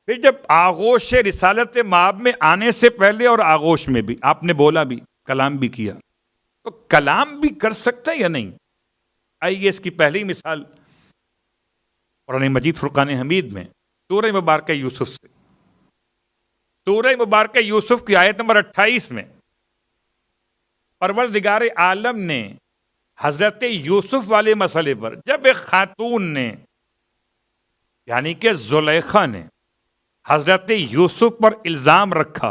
پھر جب آغوش رسالت مآب میں آنے سے پہلے اور آغوش میں بھی آپ نے بولا بھی، کلام بھی کیا، تو کلام بھی کر سکتا ہے یا نہیں؟ آئیے اس کی پہلی مثال قرآن مجید فرقان حمید میں سورہ مبارکہ یوسف سے، سورہ مبارکہ یوسف کی آیت نمبر 28 میں پروردگار عالم نے حضرت یوسف والے مسئلے پر جب ایک خاتون نے یعنی کہ زلیخا نے حضرت یوسف پر الزام رکھا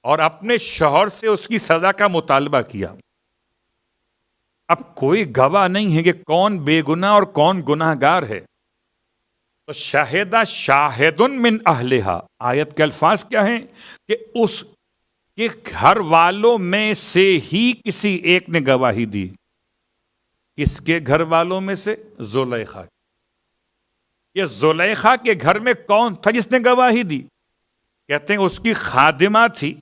اور اپنے شوہر سے اس کی سزا کا مطالبہ کیا، اب کوئی گواہ نہیں ہے کہ کون بے گناہ اور کون گناہ گار ہے، تو شاہدہ شاہد من اہلہا، آیت کے الفاظ کیا ہیں کہ اس کے گھر والوں میں سے ہی کسی ایک نے گواہی دی۔ کس کے گھر والوں میں سے؟ زلیخا۔ یہ زلیخا کے گھر میں کون تھا جس نے گواہی دی؟ کہتے ہیں اس کی خادمہ تھی،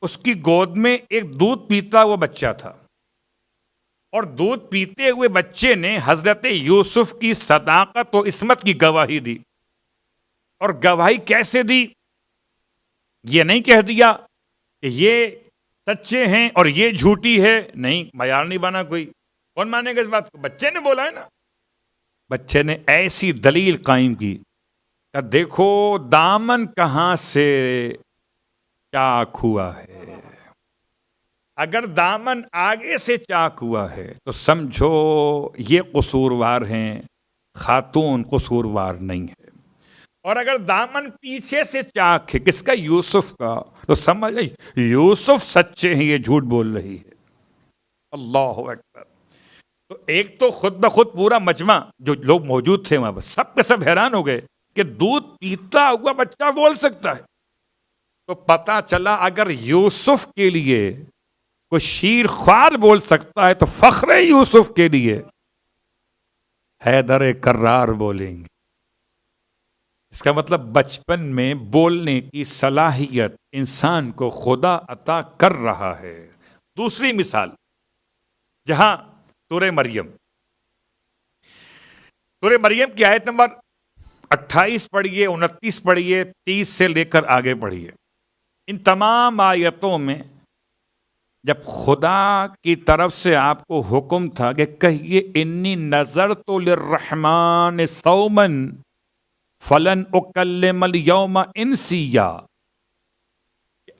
اس کی گود میں ایک دودھ پیتا ہوا بچہ تھا، اور دودھ پیتے ہوئے بچے نے حضرت یوسف کی صداقت و عصمت کی گواہی دی۔ اور گواہی کیسے دی؟ یہ نہیں کہہ دیا کہ یہ سچے ہیں اور یہ جھوٹی ہے، نہیں، معیار نہیں بنا کوئی، کون مانے گا اس بات کو؟ بچے نے بولا ہے نا۔ بچے نے ایسی دلیل قائم کی کہ دیکھو دامن کہاں سے چاک ہوا ہے، اگر دامن آگے سے چاک ہوا ہے تو سمجھو یہ قصوروار ہیں، خاتون قصوروار نہیں ہے، اور اگر دامن پیچھے سے چاک ہے، کس کا؟ یوسف کا، تو سمجھ یوسف سچے ہیں، یہ جھوٹ بول رہی ہے۔ اللہ اکبر۔ تو ایک تو خود بخود پورا مجمع جو لوگ موجود تھے وہاں پر سب کے سب حیران ہو گئے کہ دودھ پیتا ہوا بچہ بول سکتا ہے۔ تو پتا چلا اگر یوسف کے لیے کوئی شیر خوار بول سکتا ہے تو فخر یوسف کے لیے حیدر کرار بولیں گے۔ اس کا مطلب بچپن میں بولنے کی صلاحیت انسان کو خدا عطا کر رہا ہے۔ دوسری مثال، جہاں سورہ مریم، سورہ مریم کی آیت نمبر 28 پڑھیے، 29 پڑھیے، 30 سے لے کر آگے پڑھیے. ان تمام آیتوں میں جب خدا کی طرف سے آپ کو حکم تھا کہ کہیے انی نذرت للرحمن صوما فلن اکلم الیوم انسیا،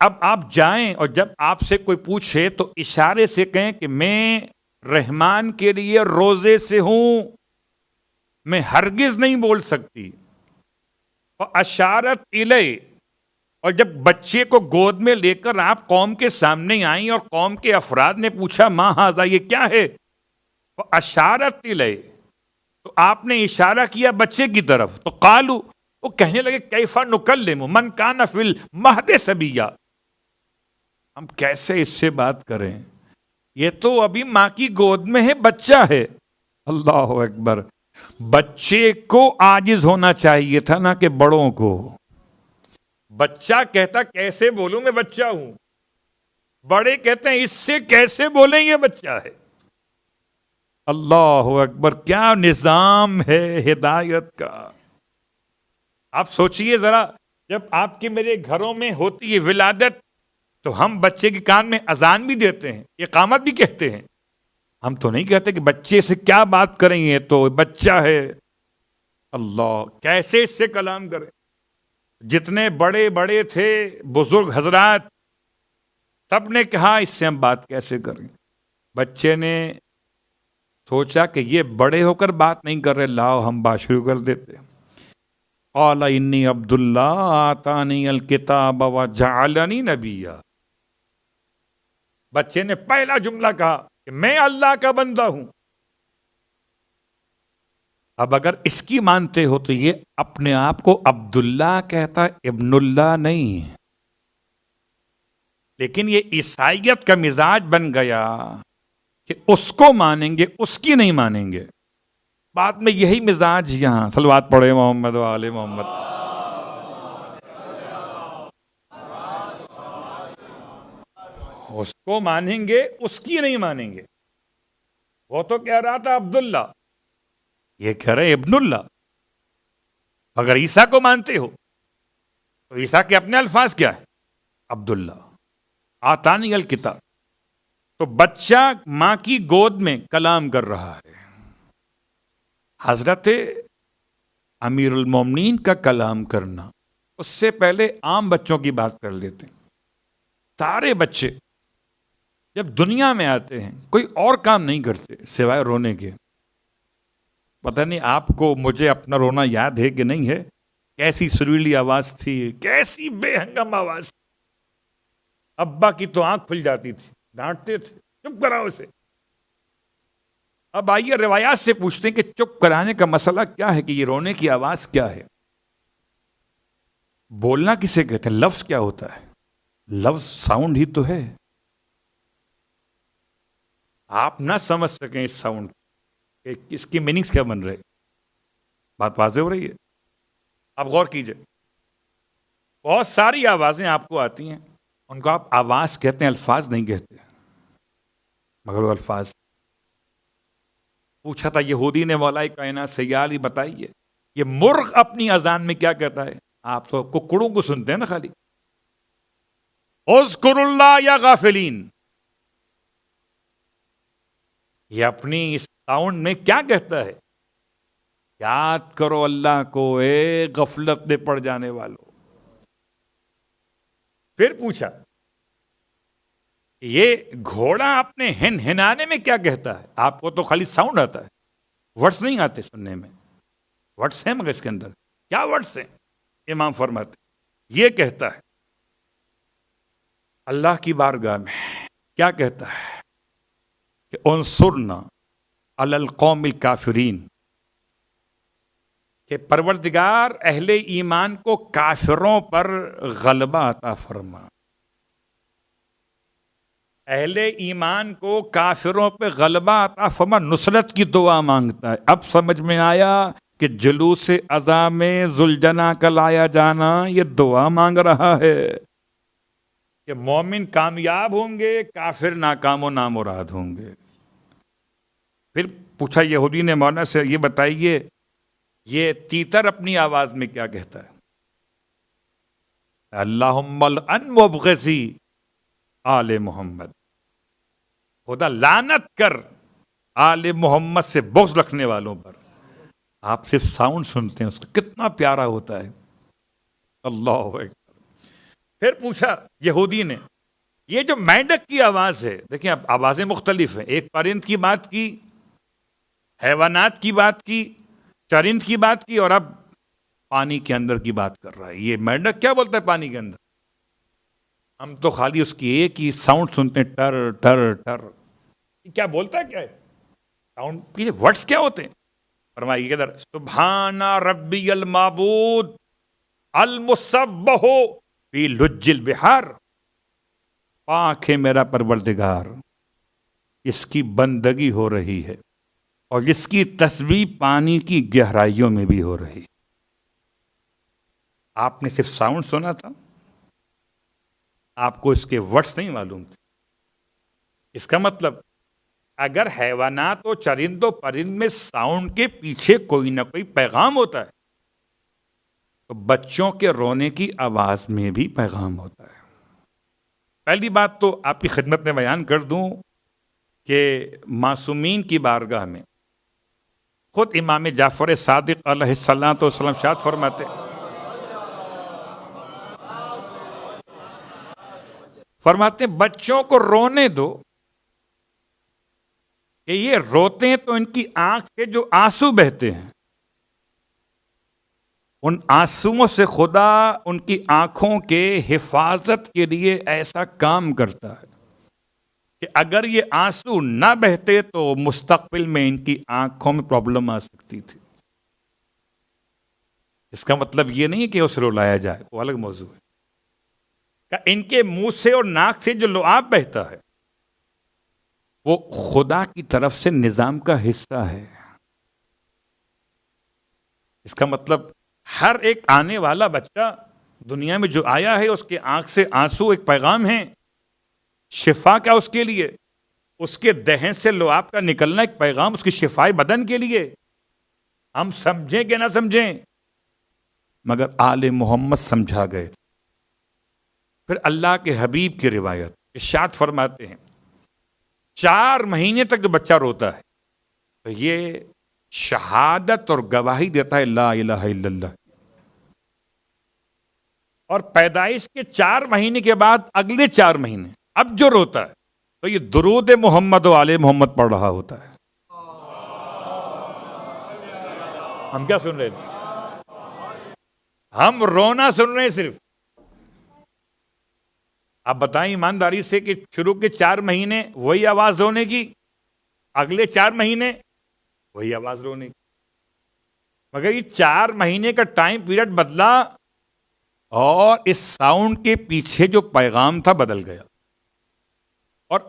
اب آپ جائیں اور جب آپ سے کوئی پوچھے تو اشارے سے کہیں کہ میں رحمان کے لیے روزے سے ہوں، میں ہرگز نہیں بول سکتی. اشارت الی، اور جب بچے کو گود میں لے کر آپ قوم کے سامنے آئیں اور قوم کے افراد نے پوچھا ما ھذا، یہ کیا ہے؟ اشارت الی، تو آپ نے اشارہ کیا بچے کی طرف. تو قالو، وہ کہنے لگے کیف نکلم من کان فی المہد صبیا، ہم کیسے اس سے بات کریں، یہ تو ابھی ماں کی گود میں ہے، بچہ ہے. اللہ اکبر. بچے کو عاجز ہونا چاہیے تھا نہ کہ بڑوں کو. بچہ کہتا کیسے بولوں، میں بچہ ہوں. بڑے کہتے ہیں اس سے کیسے بولیں، یہ بچہ ہے. اللہ اکبر، کیا نظام ہے ہدایت کا. آپ سوچئے ذرا، جب آپ کے میرے گھروں میں ہوتی ہے ولادت تو ہم بچے کے کان میں اذان بھی دیتے ہیں، اقامت بھی کہتے ہیں. ہم تو نہیں کہتے کہ بچے سے کیا بات کریں، یہ تو بچہ ہے. اللہ، کیسے اس سے کلام کریں. جتنے بڑے بڑے تھے بزرگ حضرات، سب نے کہا اس سے ہم بات کیسے کریں. بچے نے سوچا کہ یہ بڑے ہو کر بات نہیں کر رہے، لاؤ ہم بات شروع کر دیتے. قال انی عبد اللہ آتانی الکتاب وجعلنی نبیا. بچے نے پہلا جملہ کہا کہ میں اللہ کا بندہ ہوں. اب اگر اس کی مانتے ہو تو یہ اپنے آپ کو عبداللہ کہتا، ابن اللہ نہیں. لیکن یہ عیسائیت کا مزاج بن گیا کہ اس کو مانیں گے، اس کی نہیں مانیں گے. بعد میں یہی مزاج یہاں. صلوات پڑھے محمد و آل محمد. اس کو مانیں گے، اس کی نہیں مانیں گے. وہ تو کہہ رہا تھا عبداللہ، یہ کہہ رہے ابن اللہ. اگر عیسیٰ کو مانتے ہو تو عیسیٰ کے اپنے الفاظ کیا ہے؟ عبداللہ. آتانی الکتاب. تو بچہ ماں کی گود میں کلام کر رہا ہے. حضرت امیر المومنین کا کلام کرنا، اس سے پہلے عام بچوں کی بات کر لیتے ہیں. سارے بچے جب دنیا میں آتے ہیں کوئی اور کام نہیں کرتے سوائے رونے کے. پتہ نہیں آپ کو مجھے اپنا رونا یاد ہے کہ نہیں ہے. کیسی سریلی آواز تھی، کیسی بے ہنگم آواز تھی. ابا کی تو آنکھ کھل جاتی تھی، ڈانٹتے تھے چپ کراؤ اسے. اب آئیے روایات سے پوچھتے ہیں کہ چپ کرانے کا مسئلہ کیا ہے، کہ یہ رونے کی آواز کیا ہے. بولنا کسے کہتے ہیں؟ لفظ کیا ہوتا ہے؟ لفظ ساؤنڈ ہی تو ہے. آپ نہ سمجھ سکیں اس ساؤنڈ کہ اس کی میننگز کیا بن رہے. بات واضح ہو رہی ہے؟ آپ غور کیجئے. بہت ساری آوازیں آپ کو آتی ہیں، ان کو آپ آواز کہتے ہیں، الفاظ نہیں کہتے. مگر وہ الفاظ. پوچھا تھا یہودی نے مولا کائنات سے، یا علی بتائیے یہ مرغ اپنی اذان میں کیا کہتا ہے؟ آپ تو ککڑوں کو سنتے ہیں نا خالی. اذکر اللہ یا غافلین. یہ اپنی اس ساؤنڈ میں کیا کہتا ہے؟ یاد کرو اللہ کو اے غفلت میں پڑ جانے والوں. پھر پوچھا یہ گھوڑا اپنے ہنانے میں کیا کہتا ہے؟ آپ کو تو خالی ساؤنڈ آتا ہے، ورڈز نہیں آتے سننے میں. ورڈز ہیں مگر اس کے اندر کیا ورڈز ہیں؟ امام فرماتے یہ کہتا ہے اللہ کی بارگاہ میں، کیا کہتا ہے کہ انصرنا علی القوم الکافرین، کہ پروردگار اہل ایمان کو کافروں پر غلبہ عطا فرما. اہل ایمان کو کافروں پہ غلبہ عطا فرما، نصرت کی دعا مانگتا ہے. اب سمجھ میں آیا کہ جلوس عزا میں ذوالجناح کا لایا جانا یہ دعا مانگ رہا ہے کہ مومن کامیاب ہوں گے، کافر ناکام و نامراد ہوں گے. پھر پوچھا یہودی نے مولانا سے، یہ بتائیے یہ تیتر اپنی آواز میں کیا کہتا ہے؟ اللہم العن مبغضی آل محمد، خدا لعنت کر آل محمد سے بغض رکھنے والوں پر۔ آپ صرف ساؤنڈ سنتے ہیں اس کا کتنا پیارا ہوتا ہے، اللہ اکبر۔ پھر پوچھا یہودی نے، یہ جو مینڈک کی آواز ہے، دیکھیں اب آوازیں مختلف ہیں، ایک پرند کی بات کی، حیوانات کی بات کی، چرند کی بات کی، اور اب پانی کے اندر کی بات کر رہا ہے۔ یہ مینڈک کیا بولتا ہے پانی کے اندر؟ ہم تو خالی اس کی ایک ہی ساؤنڈ سنتے ہیں، ٹر ٹر ٹر۔ کیا بولتا ہے، کیا ہے ساؤنڈ کے ورڈز کیا ہوتے ہیں؟ فرمائیے ادھر، سبحان ربی المعبود المسبح فی لج البحار، پاک ہے میرا پروردگار، اس کی بندگی ہو رہی ہے اور اس کی تسبیح پانی کی گہرائیوں میں بھی ہو رہی۔ آپ نے صرف ساؤنڈ سنا تھا، آپ کو اس کے ورڈز نہیں معلوم تھے۔ اس کا مطلب اگر حیوانات و چرند و پرند میں ساؤنڈ کے پیچھے کوئی نہ کوئی پیغام ہوتا ہے، تو بچوں کے رونے کی آواز میں بھی پیغام ہوتا ہے۔ پہلی بات تو آپ کی خدمت میں بیان کر دوں کہ معصومین کی بارگاہ میں خود امام جعفر صادق علیہ الصلوۃ والسلام ارشاد فرماتے ہیں بچوں کو رونے دو، کہ یہ روتے ہیں تو ان کی آنکھ سے جو آنسو بہتے ہیں، ان آنسوؤں سے خدا ان کی آنکھوں کے حفاظت کے لیے ایسا کام کرتا ہے کہ اگر یہ آنسو نہ بہتے تو مستقبل میں ان کی آنکھوں میں پرابلم آ سکتی تھی۔ اس کا مطلب یہ نہیں کہ اسے رلایا جائے، وہ الگ موضوع ہے، کہ ان کے منہ سے اور ناک سے جو لعاب بہتا ہے وہ خدا کی طرف سے نظام کا حصہ ہے۔ اس کا مطلب ہر ایک آنے والا بچہ دنیا میں جو آیا ہے اس کے آنکھ سے آنسو ایک پیغام ہے، شفا کا اس کے لیے، اس کے دہن سے لعاب کا نکلنا ایک پیغام اس کی شفائے بدن کے لیے۔ ہم سمجھیں کہ نہ سمجھیں، مگر آل محمد سمجھا گئے۔ پھر اللہ کے حبیب کی روایت ارشاد فرماتے ہیں 4 مہینے تک جو بچہ روتا ہے تو یہ شہادت اور گواہی دیتا ہے لا الہ الا اللہ، اور پیدائش کے 4 مہینے کے بعد اگلے 4 مہینے اب جو روتا ہے تو یہ درود محمد و آل محمد پڑھ رہا ہوتا ہے۔ ہم کیا سن رہے تھے؟ ہم رونا سن رہے ہیں صرف۔ آپ بتائیں ایمانداری سے کہ شروع کے 4 مہینے وہی آواز رونے کی، اگلے 4 مہینے وہی آواز رونے کی، مگر یہ 4 مہینے کا ٹائم پیریڈ بدلا اور اس ساؤنڈ کے پیچھے جو پیغام تھا بدل گیا۔ اور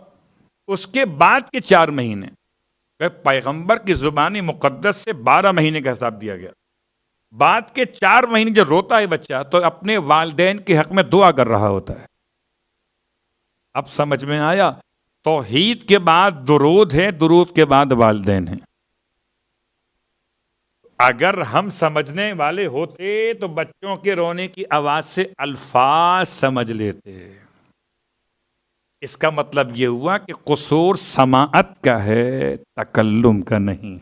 اس کے بعد کے 4 مہینے پیغمبر کی زبان مقدس سے 12 مہینے کا حساب دیا گیا۔ بعد کے 4 مہینے جو روتا ہے بچہ تو اپنے والدین کے حق میں دعا کر رہا ہوتا ہے۔ اب سمجھ میں آیا؟ توحید کے بعد درود ہے، درود کے بعد والدین ہیں۔ اگر ہم سمجھنے والے ہوتے تو بچوں کے رونے کی آواز سے الفاظ سمجھ لیتے۔ اس کا مطلب یہ ہوا کہ قصور سماعت کا ہے، تکلم کا نہیں۔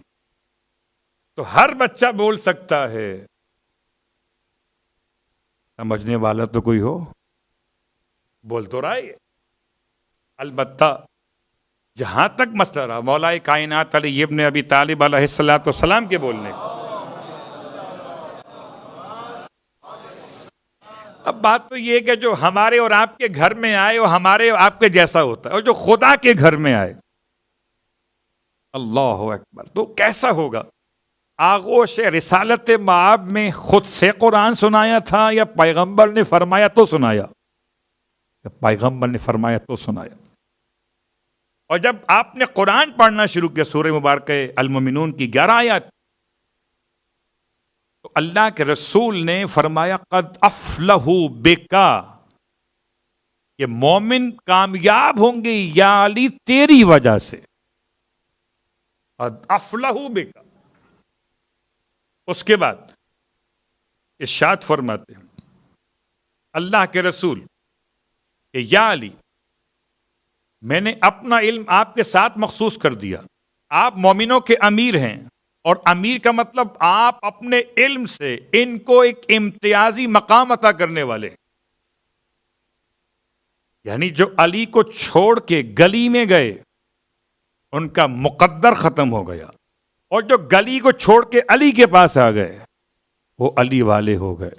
تو ہر بچہ بول سکتا ہے، سمجھنے والا تو کوئی ہو، بول تو رہا ہے۔ البتہ جہاں تک مسئلہ رہا مولا کائنات علی ابن ابی طالب علیہ السلام کے بولنے کا، اب بات تو یہ کہ جو ہمارے اور آپ کے گھر میں آئے وہ ہمارے اور آپ کے جیسا ہوتا ہے، اور جو خدا کے گھر میں آئے، اللہ اکبر، تو کیسا ہوگا؟ آغوش رسالت مآب میں خود سے قرآن سنایا تھا یا پیغمبر نے فرمایا تو سنایا؟ پیغمبر نے فرمایا تو سنایا۔ اور جب آپ نے قرآن پڑھنا شروع کیا سورہ مبارکہ المومنون کی 11 آیات، تو اللہ کے رسول نے فرمایا قد افلحوا بکا، یہ مومن کامیاب ہوں گے یا علی تیری وجہ سے۔ قد افلحوا بک۔ اس کے بعد ارشاد فرماتے ہیں اللہ کے رسول کہ یا علی، میں نے اپنا علم آپ کے ساتھ مخصوص کر دیا، آپ مومنوں کے امیر ہیں، اور امیر کا مطلب آپ اپنے علم سے ان کو ایک امتیازی مقام عطا کرنے والے ہیں۔ یعنی جو علی کو چھوڑ کے گلی میں گئے ان کا مقدر ختم ہو گیا، اور جو گلی کو چھوڑ کے علی کے پاس آ گئے وہ علی والے ہو گئے۔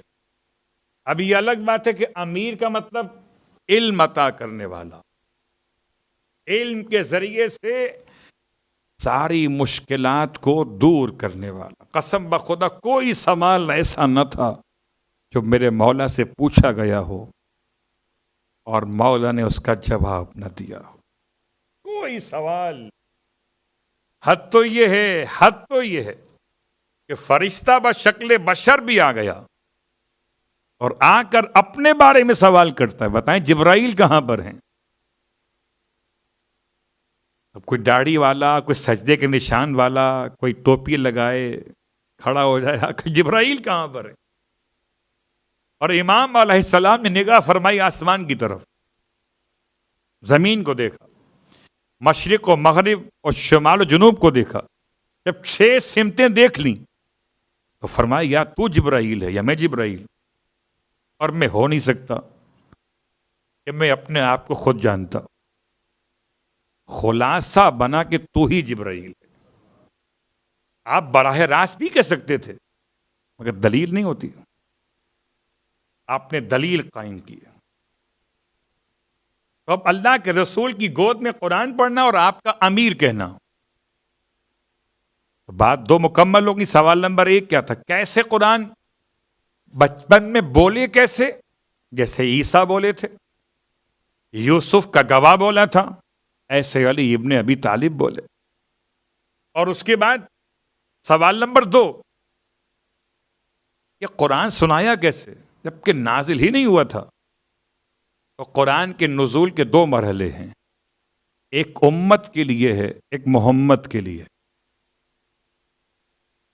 اب یہ الگ بات ہے کہ امیر کا مطلب علم عطا کرنے والا، علم کے ذریعے سے ساری مشکلات کو دور کرنے والا۔ قسم بخدا کوئی سوال ایسا نہ تھا جو میرے مولا سے پوچھا گیا ہو اور مولا نے اس کا جواب نہ دیا ہو، کوئی سوال۔ حد تو یہ ہے کہ فرشتہ بشکل بشر بھی آ گیا اور آ کر اپنے بارے میں سوال کرتا ہے، بتائیں جبرائیل کہاں پر ہیں؟ اب کوئی داڑھی والا، کوئی سجدے کے نشان والا، کوئی ٹوپی لگائے کھڑا ہو جائے کہ جبرائیل کہاں پر ہے؟ اور امام علیہ السلام نے نگاہ فرمائی آسمان کی طرف، زمین کو دیکھا، مشرق و مغرب اور شمال و جنوب کو دیکھا، جب 6 سمتیں دیکھ لیں تو فرمایا یا تو جبرائیل ہے یا میں جبرائیل، اور میں ہو نہیں سکتا کہ میں اپنے آپ کو خود جانتا۔ خلاصہ بنا کہ تو ہی جبرائیل ہے۔ آپ براہ راست بھی کہہ سکتے تھے مگر دلیل نہیں ہوتی، آپ نے دلیل قائم کی۔ تو اب اللہ کے رسول کی گود میں قرآن پڑھنا اور آپ کا امیر کہنا، بات 2 مکمل ہوگی۔ سوال نمبر 1 کیا تھا؟ کیسے قرآن بچپن میں بولے؟ کیسے؟ جیسے عیسیٰ بولے تھے، یوسف کا گواہ بولا تھا، ایسے علی ابن ابی طالب بولے۔ اور اس کے بعد سوال نمبر 2، یہ قرآن سنایا کیسے جبکہ نازل ہی نہیں ہوا تھا؟ تو قرآن کے نزول کے 2 مرحلے ہیں، ایک امت کے لیے ہے، ایک محمد کے لیے۔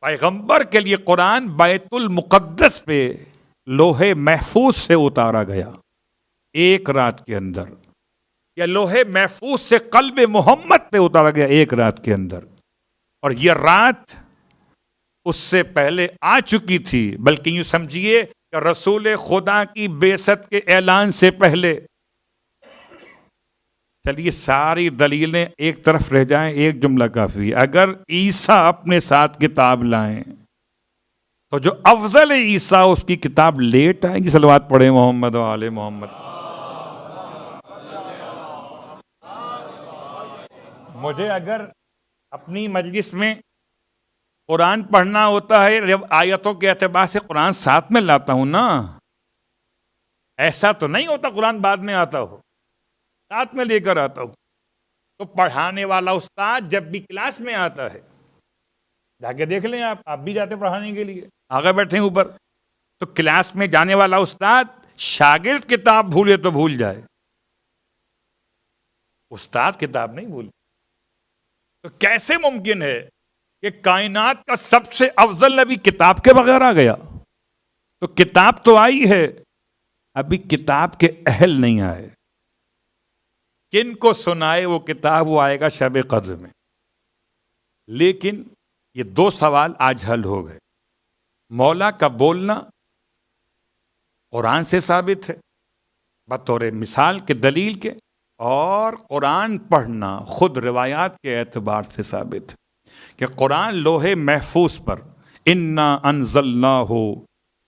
پیغمبر کے لیے قرآن بیت المقدس پہ لوح محفوظ سے اتارا گیا 1 رات کے اندر، یا لوح محفوظ سے قلب محمد پہ اتارا گیا 1 رات کے اندر، اور یہ رات اس سے پہلے آ چکی تھی، بلکہ یوں سمجھیے کہ رسول خدا کی بعثت کے اعلان سے پہلے۔ چلیے ساری دلیلیں ایک طرف رہ جائیں، ایک جملہ کافی ہے۔ اگر عیسیٰ اپنے ساتھ کتاب لائیں تو جو افضل عیسیٰ اس کی کتاب لیٹ آئے گی۔ صلوات پڑھیں محمد و آل محمد۔ مجھے اگر اپنی مجلس میں قرآن پڑھنا ہوتا ہے، جب آیتوں کے اعتبار سے قرآن ساتھ میں لاتا ہوں نا، ایسا تو نہیں ہوتا قرآن بعد میں آتا ہو، ساتھ میں لے کر آتا ہوں۔ تو پڑھانے والا استاد جب بھی کلاس میں آتا ہے، جا کے دیکھ لیں، آپ بھی جاتے پڑھانے کے لیے، آگے بیٹھے ہیں اوپر، تو کلاس میں جانے والا استاد شاگرد کتاب بھولے تو بھول جائے، استاد کتاب نہیں بھول۔ تو کیسے ممکن ہے کہ کائنات کا سب سے افضل نبی کتاب کے بغیر آ گیا؟ تو کتاب تو آئی ہے، ابھی کتاب کے اہل نہیں آئے۔ کن کو سنائے وہ کتاب؟ وہ آئے گا شب قدر میں۔ لیکن یہ 2 سوال آج حل ہو گئے۔ مولا کا بولنا قرآن سے ثابت ہے بطور مثال کے، دلیل کے، اور قرآن پڑھنا خود روایات کے اعتبار سے ثابت ہے کہ قرآن لوح محفوظ پر انا انزلناہ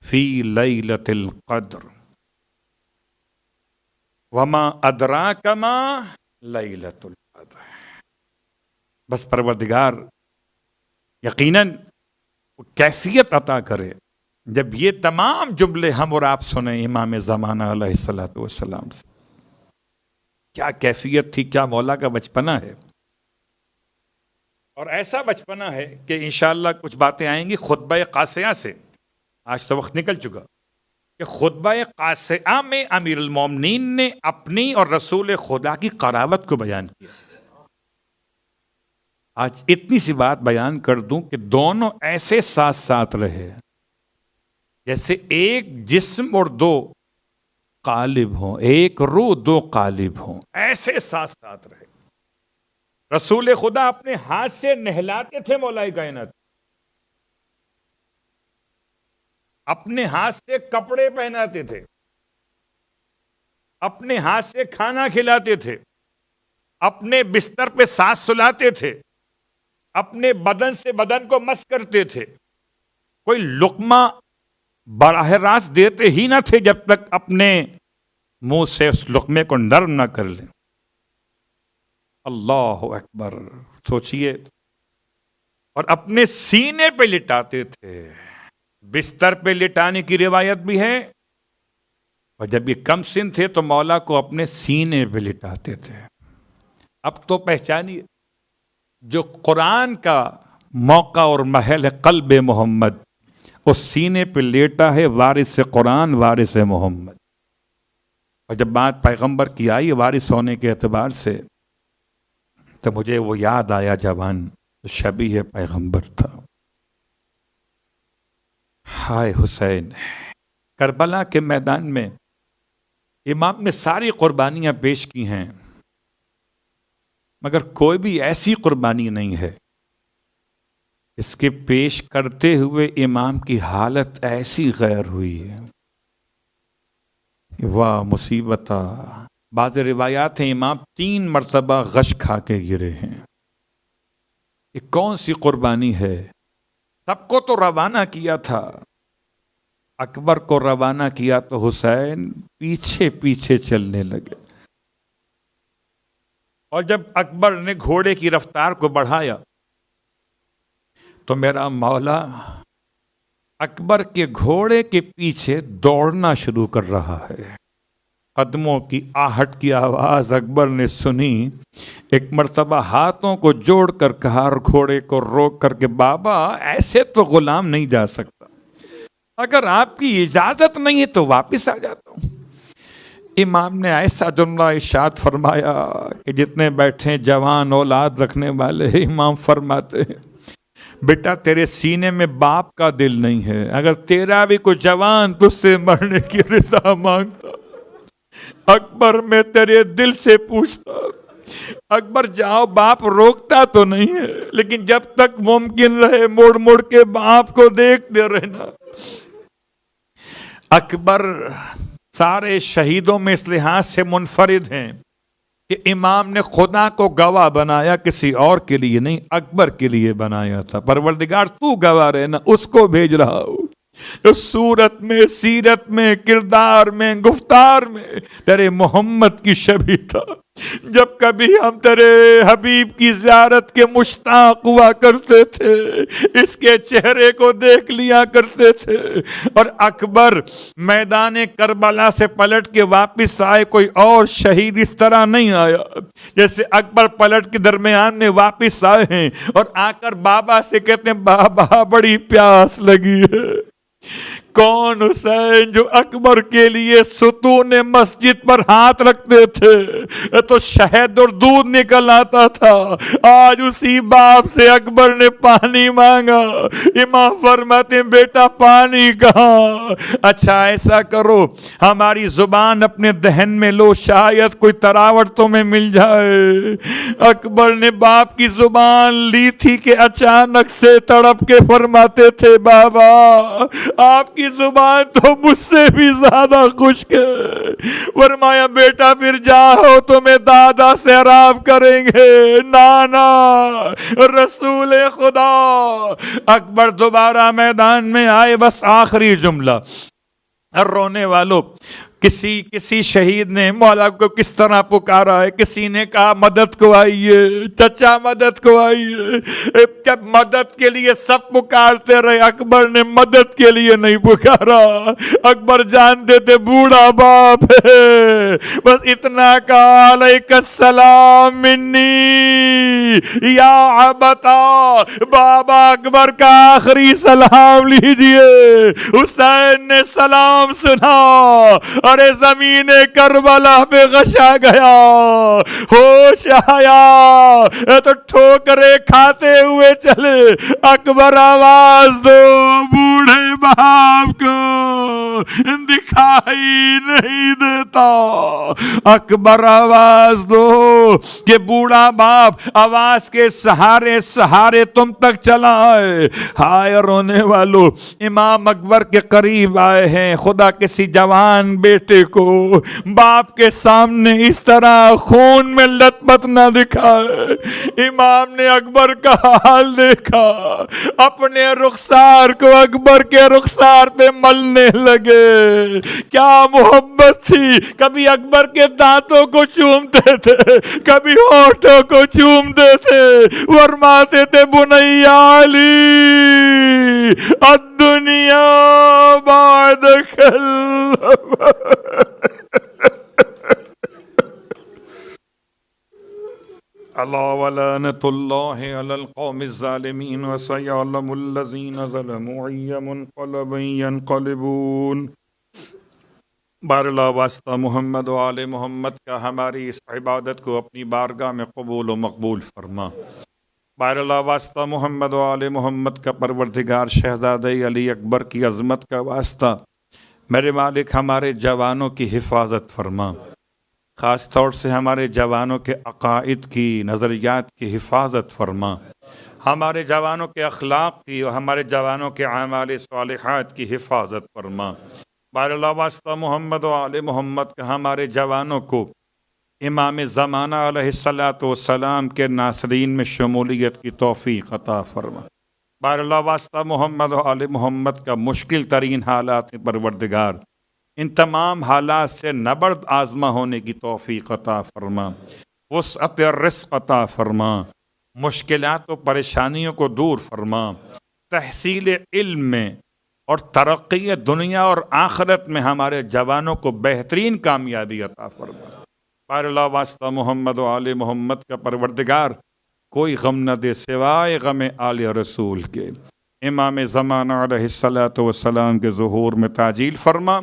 فی لیلۃ القدر وما ادراک ما لیلۃ القدر۔ بس پروردگار یقیناً کیفیت عطا کرے جب یہ تمام جملے ہم اور آپ سنیں امام زمانہ علیہ الصلوۃ والسلام سے۔ کیا کیفیت تھی، کیا مولا کا بچپنا ہے، اور ایسا بچپنا ہے کہ انشاءاللہ کچھ باتیں آئیں گی خطبہ قاسیہ سے۔ آج تو وقت نکل چکا کہ خطبہ قاسیہ میں امیر المومنین نے اپنی اور رسول خدا کی قرابت کو بیان کیا۔ آج اتنی سی بات بیان کر دوں کہ دونوں ایسے ساتھ ساتھ رہے جیسے ایک جسم اور دو قالب ہوں، ایک روح دو قالب ہوں، ایسے ساتھ ساتھ رہے۔ رسول خدا اپنے ہاتھ سے نہلاتے تھے مولائے کائنات، اپنے ہاتھ سے کپڑے پہناتے تھے، اپنے ہاتھ سے کھانا کھلاتے تھے، اپنے بستر پہ ساتھ سلاتے تھے، اپنے بدن سے بدن کو مس کرتے تھے، کوئی لقمہ براہ راست دیتے ہی نہ تھے جب تک اپنے منہ سے اس لقمے کو نرم نہ کر لیں۔ اللہ اکبر، سوچئے، اور اپنے سینے پہ لٹاتے تھے۔ بستر پہ لٹانے کی روایت بھی ہے، اور جب یہ کم سن تھے تو مولا کو اپنے سینے پہ لٹاتے تھے۔ اب تو پہچانیے، جو قرآن کا موقع اور محل ہے قلب محمد، اس سینے پہ لیٹا ہے وارث قرآن، وارث محمد۔ اور جب بات پیغمبر کی آئی وارث ہونے کے اعتبار سے، تو مجھے وہ یاد آیا جوان شبیہ پیغمبر تھا۔ ہائے حسین، کربلا کے میدان میں امام نے ساری قربانیاں پیش کی ہیں، مگر کوئی بھی ایسی قربانی نہیں ہے اس کے پیش کرتے ہوئے امام کی حالت ایسی غیر ہوئی ہے۔ واہ مصیبتہ! بعض روایات ہیں امام 3 مرتبہ غش کھا کے گرے ہیں۔ یہ کون سی قربانی ہے؟ سب کو تو روانہ کیا تھا، اکبر کو روانہ کیا تو حسین پیچھے پیچھے چلنے لگے، اور جب اکبر نے گھوڑے کی رفتار کو بڑھایا تو میرا مولا اکبر کے گھوڑے کے پیچھے دوڑنا شروع کر رہا ہے۔ قدموں کی آہٹ کی آواز اکبر نے سنی، ایک مرتبہ ہاتھوں کو جوڑ کر کہا اور گھوڑے کو روک کر کے، بابا ایسے تو غلام نہیں جا سکتا، اگر آپ کی اجازت نہیں ہے تو واپس آ جاتا ہوں۔ امام نے ایسا جملہ ارشاد فرمایا کہ جتنے بیٹھے جوان اولاد رکھنے والے امام فرماتے ہیں، بیٹا تیرے سینے میں باپ کا دل نہیں ہے، اگر تیرا بھی کوئی جوان تجھ سے مرنے کی رضا مانگتا، اکبر میں تیرے دل سے پوچھتا، اکبر جاؤ، باپ روکتا تو نہیں ہے، لیکن جب تک ممکن رہے مڑ مڑ کے باپ کو دیکھتے رہنا۔ اکبر سارے شہیدوں میں اس لحاظ سے منفرد ہیں کہ امام نے خدا کو گواہ بنایا، کسی اور کے لیے نہیں، اکبر کے لیے بنایا تھا۔ پروردگار تو گواہ رہنا، اس کو بھیج رہا ہوں جو صورت میں، سیرت میں، کردار میں، گفتار میں تیرے محمد کی شبیہ تھا۔ جب کبھی ہم تیرے حبیب کی زیارت کے مشتاق ہوا کرتے تھے، اس کے چہرے کو دیکھ لیا کرتے تھے، اور اکبر میدان کربلا سے پلٹ کے واپس آئے، کوئی اور شہید اس طرح نہیں آیا جیسے اکبر پلٹ کے درمیان میں واپس آئے ہیں، اور آ کر بابا سے کہتے ہیں، بابا بڑی پیاس لگی ہے۔ کون حسین جو اکبر کے لیے ستون مسجد پر ہاتھ رکھتے تھے تو شہد اور دودھ نکل آتا تھا، آج اسی باپ سے اکبر نے پانی مانگا۔ امام فرماتے ہیں، بیٹا پانی کہاں؟ اچھا ایسا کرو، ہماری زبان اپنے دہن میں لو، شاید کوئی تراوٹ تمہیں مل جائے۔ اکبر نے باپ کی زبان لی تھی کہ اچانک سے تڑپ کے فرماتے تھے، بابا آپ کی زبان تو مجھ سے بھی زیادہ خشک ہے۔ فرمایا، بیٹا پھر جاؤ، تمہیں دادا سے عراب کریں گے۔ نانا رسول خدا۔ اکبر دوبارہ میدان میں آئے، بس آخری جملہ، رونے والوں، کسی شہید نے مولا کو کس طرح پکارا ہے، کسی نے کہا مدد کو آئیے، چچا مدد کو آئیے۔ جب مدد کے لیے سب پکارتے رہے، اکبر نے مدد کے لیے نہیں پکارا۔ اکبر جانتے تھے بوڑھا باپ ہے، بس اتنا کہا، علیک السلام منی یا عبتا، بابا اکبر کا آخری سلام لیجئے۔ حسین نے سلام سنا اور زمین کربلا پہ غشا گیا، ہوش آیا تو ٹھوکرے کھاتے ہوئے چلے۔ اکبر آواز دو، بوڑھے باپ کو دکھائی نہیں دیتا۔ اکبر آواز دو کہ بوڑھا باپ آواز کے سہارے سہارے تم تک چلا ہے۔ ہائے رونے والو، امام اکبر کے قریب آئے ہیں، خدا کسی جوان بیٹے کو باپ کے سامنے اس طرح خون میں لت پت نہ دکھائے۔ امام نے اکبر کا حال دیکھا، اپنے رخسار کو اکبر کے رخسار پہ ملنے لگے۔ کیا محبت تھی، کبھی اکبر کے دانتوں کو چومتے تھے، کبھی ہونٹوں کو چومتے تھے، فرماتے تھے بنیا علی الدنیا بعدک اللہ ولعنۃ اللہ علی القوم الظالمین وسیعلم الذین ظلموا ای منقلب ینقلبون۔ بار اللہ واسطہ محمد و آل محمد کا ہماری اس عبادت کو اپنی بارگاہ میں قبول و مقبول فرما۔ بار اللہ واسطہ محمد و آل محمد کا پروردگار شہزادہ علی اکبر کی عظمت کا واسطہ میرے مالک ہمارے جوانوں کی حفاظت فرما، خاص طور سے ہمارے جوانوں کے عقائد کی، نظریات کی حفاظت فرما، ہمارے جوانوں کے اخلاق کی اور ہمارے جوانوں کے اعمال صالحات کی حفاظت فرما۔ بار اللہ واسطہ محمد و آل محمد کا ہمارے جوانوں کو امام زمانہ علیہ السلام کے ناصرین میں شمولیت کی توفیق عطا فرما۔ بار اللہ واسطہ محمد و آل محمد کا مشکل ترین حالات میں پروردگار ان تمام حالات سے نبرد آزما ہونے کی توفیق عطا فرما، وسعت رزق عطا فرما، مشکلات و پریشانیوں کو دور فرما، تحصیل علم میں اور ترقی دنیا اور آخرت میں ہمارے جوانوں کو بہترین کامیابی عطا فرما۔ بار اللہ واسطہ محمد و آل محمد کا پروردگار کوئی غم نہ دے سوائے غم آل رسول کے۔ امام زمانہ علیہ السلام کے ظہور میں تعجیل فرما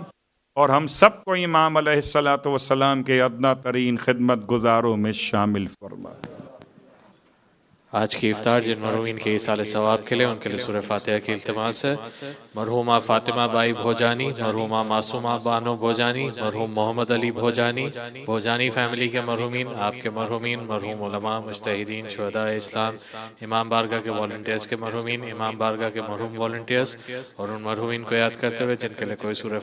اور ہم سب کو امام علیہ السلام کے ادنا ترین خدمت گزاروں میں شامل فرما۔ آج کی افطار جن مرحومین کے ایصال ثواب کے لیے، ان کے لیے سورہ فاتحہ کی التماس ہے۔ مرحومہ فاطمہ بائی بھوجانی، مرحومہ معصومہ بانو بھوجانی، مرحوم محمد علی بھوجانی، بھوجانی فیملی کے مرحومین، آپ کے مرحومین، مرحوم علماء، مجتہدین، شہداء اسلام، امام بارگاہ کے والنٹیئرز کے مرحومین، امام بارگاہ کے مرحوم والنٹیئرز اور ان مرحومین کو یاد کرتے ہوئے جن کے لیے کوئی سورہ